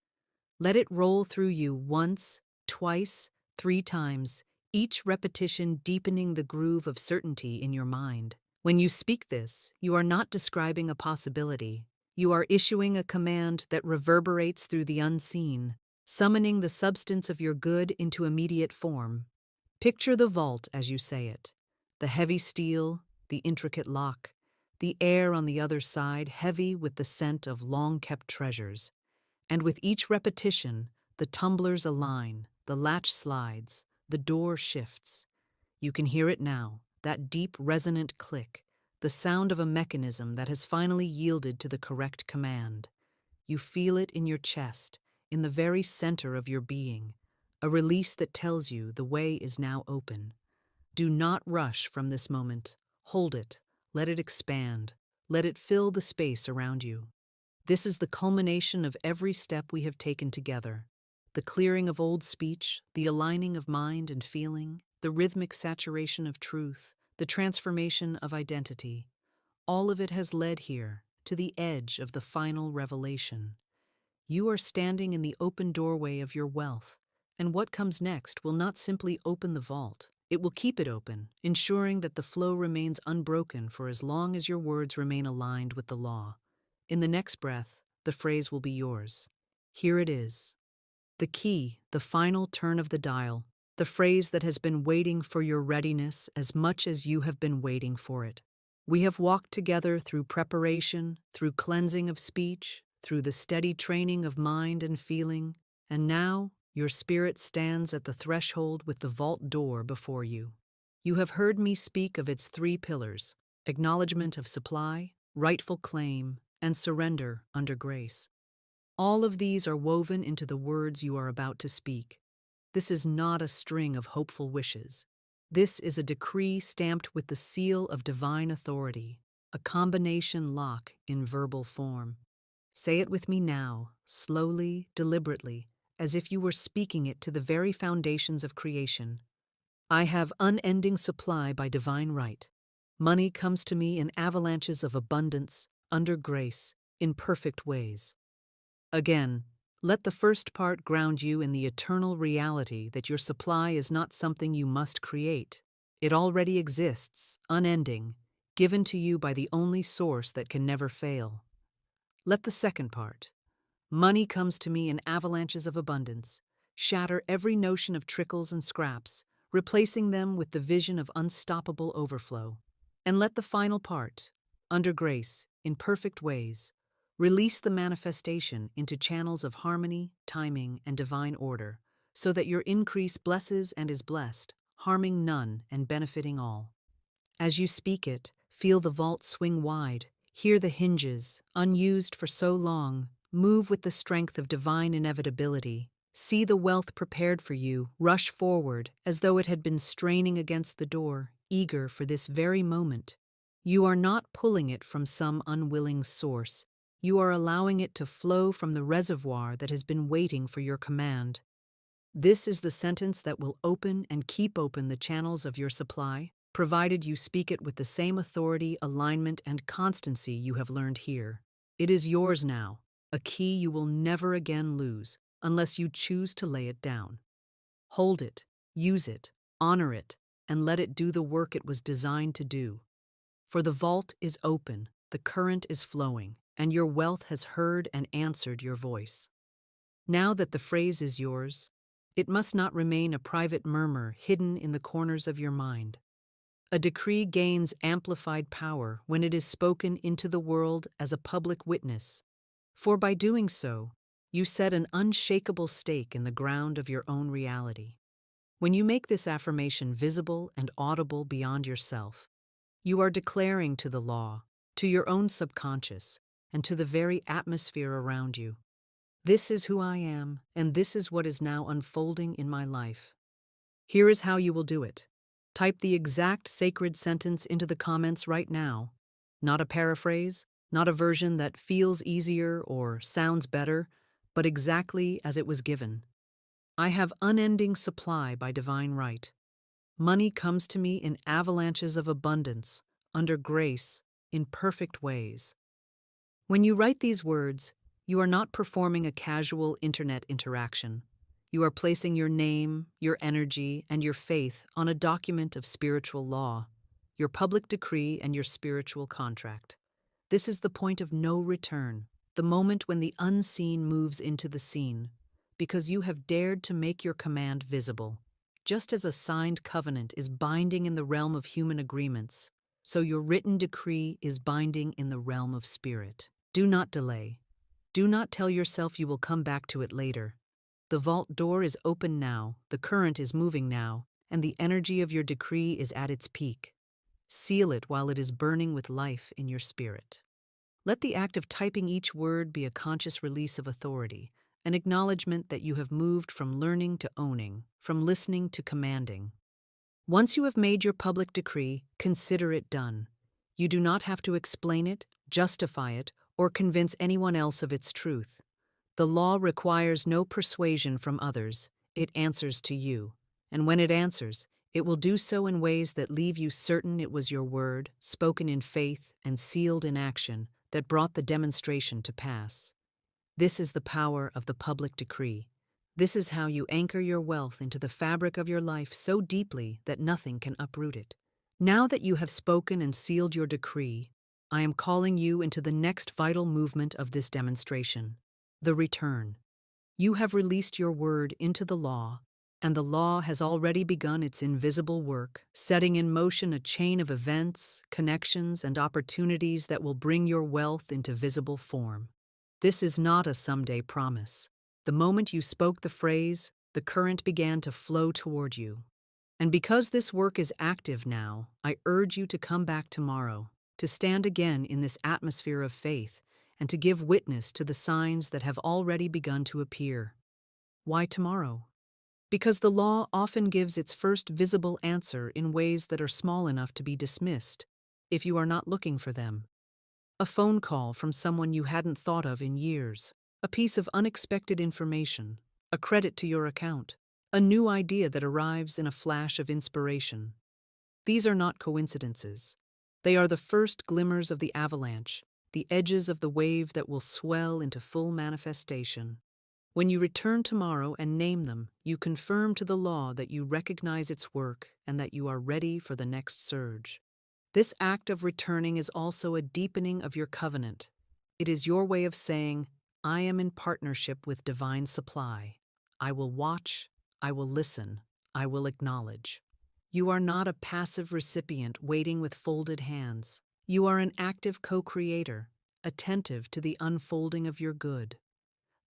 Let it roll through you once, twice, 3 times, each repetition deepening the groove of certainty in your mind. When you speak this, you are not describing a possibility. You are issuing a command that reverberates through the unseen, summoning the substance of your good into immediate form. Picture the vault as you say it. The heavy steel, the intricate lock, the air on the other side heavy with the scent of long-kept treasures. And with each repetition, the tumblers align, the latch slides, the door shifts. You can hear it now, that deep, resonant click, the sound of a mechanism that has finally yielded to the correct command. You feel it in your chest, in the very center of your being, a release that tells you the way is now open. Do not rush from this moment. Hold it, let it expand, let it fill the space around you. This is the culmination of every step we have taken together. The clearing of old speech, the aligning of mind and feeling, the rhythmic saturation of truth, the transformation of identity. All of it has led here, to the edge of the final revelation. You are standing in the open doorway of your wealth, and what comes next will not simply open the vault. It will keep it open, ensuring that the flow remains unbroken for as long as your words remain aligned with the law. In the next breath, the phrase will be yours. Here it is. The key, the final turn of the dial, the phrase that has been waiting for your readiness as much as you have been waiting for it. We have walked together through preparation, through cleansing of speech, through the steady training of mind and feeling, and now your spirit stands at the threshold with the vault door before you. You have heard me speak of its 3 pillars: acknowledgement of supply, rightful claim, and surrender under grace. All of these are woven into the words you are about to speak. This is not a string of hopeful wishes. This is a decree stamped with the seal of divine authority, a combination lock in verbal form. Say it with me now, slowly, deliberately, as if you were speaking it to the very foundations of creation. I have unending supply by divine right. Money comes to me in avalanches of abundance, under grace, in perfect ways. Again, let the first part ground you in the eternal reality that your supply is not something you must create. It already exists, unending, given to you by the only source that can never fail. Let the second part, money comes to me in avalanches of abundance, shatter every notion of trickles and scraps, replacing them with the vision of unstoppable overflow. And let the final part, under grace, in perfect ways, release the manifestation into channels of harmony, timing, and divine order, so that your increase blesses and is blessed, harming none and benefiting all. As you speak it, feel the vault swing wide, hear the hinges, unused for so long, move with the strength of divine inevitability. See the wealth prepared for you rush forward as though it had been straining against the door, eager for this very moment. You are not pulling it from some unwilling source. You are allowing it to flow from the reservoir that has been waiting for your command. This is the sentence that will open and keep open the channels of your supply, provided you speak it with the same authority, alignment, and constancy you have learned here. It is yours now, a key you will never again lose, unless you choose to lay it down. Hold it, use it, honor it, and let it do the work it was designed to do. For the vault is open, the current is flowing, and your wealth has heard and answered your voice. Now that the phrase is yours, it must not remain a private murmur hidden in the corners of your mind. A decree gains amplified power when it is spoken into the world as a public witness, for by doing so, you set an unshakable stake in the ground of your own reality. When you make this affirmation visible and audible beyond yourself, you are declaring to the law, to your own subconscious, and to the very atmosphere around you, "This is who I am, and this is what is now unfolding in my life." Here is how you will do it. Type the exact sacred sentence into the comments right now. Not a paraphrase, not a version that feels easier or sounds better, but exactly as it was given. I have unending supply by divine right. Money comes to me in avalanches of abundance, under grace, in perfect ways. When you write these words, you are not performing a casual internet interaction. You are placing your name, your energy, and your faith on a document of spiritual law, your public decree and your spiritual contract. This is the point of no return, the moment when the unseen moves into the seen, because you have dared to make your command visible. Just as a signed covenant is binding in the realm of human agreements, so your written decree is binding in the realm of spirit. Do not delay. Do not tell yourself you will come back to it later. The vault door is open now, the current is moving now, and the energy of your decree is at its peak. Seal it while it is burning with life in your spirit. Let the act of typing each word be a conscious release of authority, an acknowledgement that you have moved from learning to owning, from listening to commanding. Once you have made your public decree, consider it done. You do not have to explain it, justify it, or convince anyone else of its truth. The law requires no persuasion from others, it answers to you. And when it answers, it will do so in ways that leave you certain it was your word, spoken in faith and sealed in action, that brought the demonstration to pass. This is the power of the public decree. This is how you anchor your wealth into the fabric of your life so deeply that nothing can uproot it. Now that you have spoken and sealed your decree, I am calling you into the next vital movement of this demonstration, the return. You have released your word into the law, and the law has already begun its invisible work, setting in motion a chain of events, connections, and opportunities that will bring your wealth into visible form. This is not a someday promise. The moment you spoke the phrase, the current began to flow toward you. And because this work is active now, I urge you to come back tomorrow, to stand again in this atmosphere of faith, and to give witness to the signs that have already begun to appear. Why tomorrow? Because the law often gives its first visible answer in ways that are small enough to be dismissed, if you are not looking for them. A phone call from someone you hadn't thought of in years, a piece of unexpected information, a credit to your account, a new idea that arrives in a flash of inspiration. These are not coincidences. They are the first glimmers of the avalanche, the edges of the wave that will swell into full manifestation. When you return tomorrow and name them, you confirm to the law that you recognize its work and that you are ready for the next surge. This act of returning is also a deepening of your covenant. It is your way of saying, I am in partnership with divine supply. I will watch, I will listen, I will acknowledge. You are not a passive recipient waiting with folded hands. You are an active co-creator, attentive to the unfolding of your good.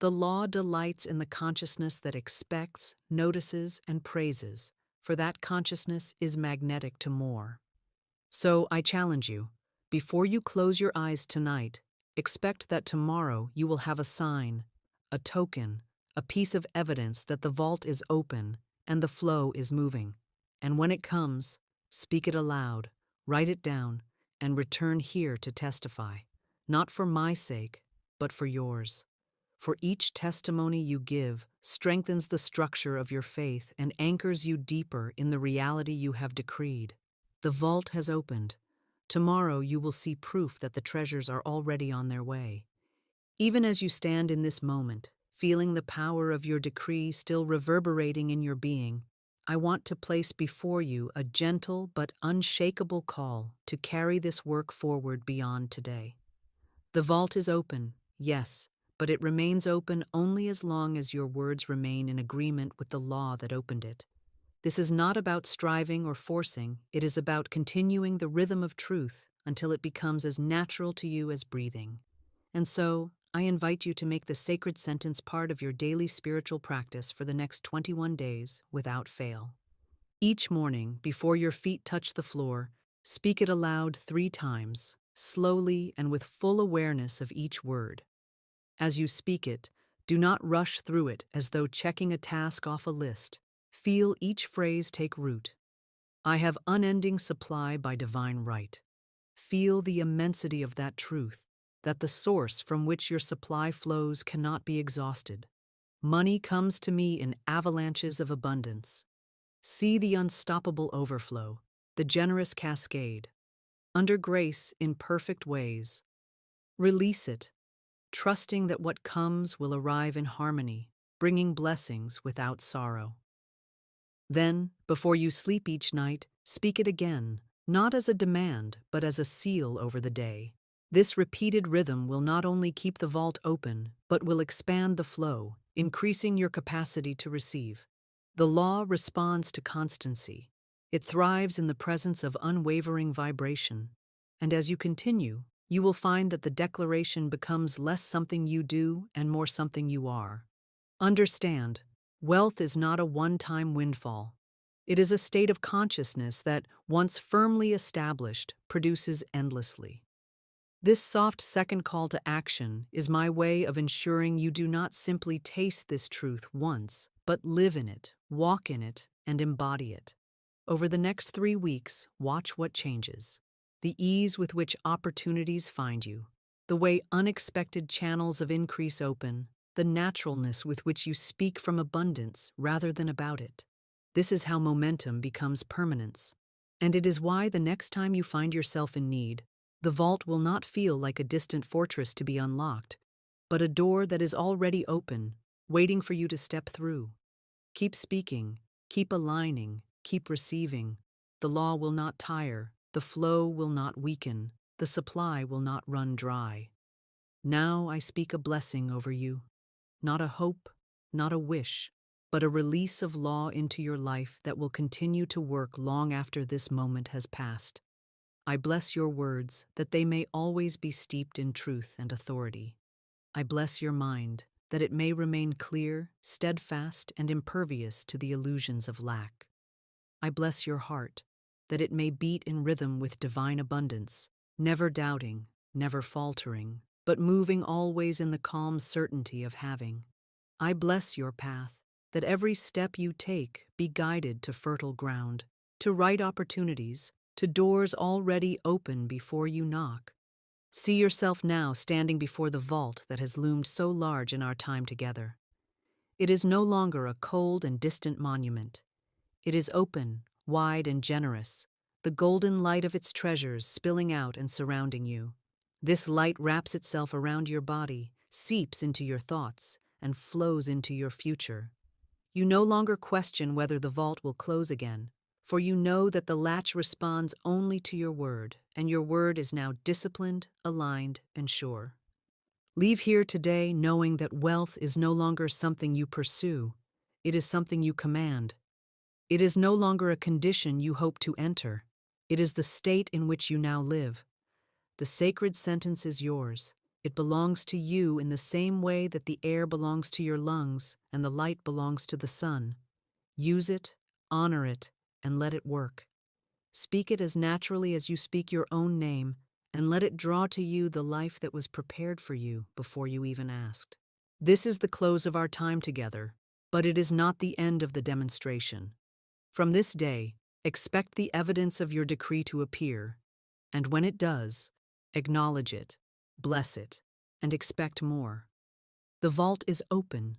The law delights in the consciousness that expects, notices, and praises, for that consciousness is magnetic to more. So I challenge you, before you close your eyes tonight, expect that tomorrow you will have a sign, a token, a piece of evidence that the vault is open and the flow is moving. And when it comes, speak it aloud, write it down, and return here to testify, not for my sake, but for yours. For each testimony you give strengthens the structure of your faith and anchors you deeper in the reality you have decreed. The vault has opened. Tomorrow you will see proof that the treasures are already on their way. Even as you stand in this moment, feeling the power of your decree still reverberating in your being, I want to place before you a gentle but unshakable call to carry this work forward beyond today. The vault is open, yes, but it remains open only as long as your words remain in agreement with the law that opened it. This is not about striving or forcing, it is about continuing the rhythm of truth until it becomes as natural to you as breathing. And so, I invite you to make the sacred sentence part of your daily spiritual practice for the next 21 days without fail. Each morning, before your feet touch the floor, speak it aloud 3 times, slowly and with full awareness of each word. As you speak it, do not rush through it as though checking a task off a list. Feel each phrase take root. I have unending supply by divine right. Feel the immensity of that truth, that the source from which your supply flows cannot be exhausted. Money comes to me in avalanches of abundance. See the unstoppable overflow, the generous cascade. Under grace in perfect ways. Release it, trusting that what comes will arrive in harmony, bringing blessings without sorrow. Then, before you sleep each night, speak it again, not as a demand, but as a seal over the day. This repeated rhythm will not only keep the vault open, but will expand the flow, increasing your capacity to receive. The law responds to constancy. It thrives in the presence of unwavering vibration. And as you continue, you will find that the declaration becomes less something you do and more something you are. Understand, wealth is not a one-time windfall. It is a state of consciousness that, once firmly established, produces endlessly. This soft second call to action is my way of ensuring you do not simply taste this truth once, but live in it, walk in it, and embody it. Over the next 3 weeks, watch what changes. The ease with which opportunities find you, the way unexpected channels of increase open, the naturalness with which you speak from abundance rather than about it. This is how momentum becomes permanence. And it is why the next time you find yourself in need, the vault will not feel like a distant fortress to be unlocked, but a door that is already open, waiting for you to step through. Keep speaking, keep aligning, keep receiving. The law will not tire, the flow will not weaken, the supply will not run dry. Now I speak a blessing over you. Not a hope, not a wish, but a release of law into your life that will continue to work long after this moment has passed. I bless your words that they may always be steeped in truth and authority. I bless your mind that it may remain clear, steadfast, and impervious to the illusions of lack. I bless your heart that it may beat in rhythm with divine abundance, never doubting, never faltering, but moving always in the calm certainty of having. I bless your path, that every step you take be guided to fertile ground, to right opportunities, to doors already open before you knock. See yourself now standing before the vault that has loomed so large in our time together. It is no longer a cold and distant monument. It is open, wide, and generous, the golden light of its treasures spilling out and surrounding you. This light wraps itself around your body, seeps into your thoughts, and flows into your future. You no longer question whether the vault will close again, for you know that the latch responds only to your word, and your word is now disciplined, aligned, and sure. Leave here today knowing that wealth is no longer something you pursue, it is something you command. It is no longer a condition you hope to enter, it is the state in which you now live. The sacred sentence is yours. It belongs to you in the same way that the air belongs to your lungs and the light belongs to the sun. Use it, honor it, and let it work. Speak it as naturally as you speak your own name, and let it draw to you the life that was prepared for you before you even asked. This is the close of our time together, but it is not the end of the demonstration. From this day, expect the evidence of your decree to appear, and when it does, acknowledge it, bless it, and expect more. The vault is open,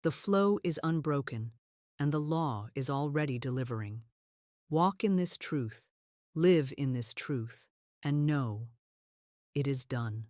the flow is unbroken, and the law is already delivering. Walk in this truth, live in this truth, and know it is done.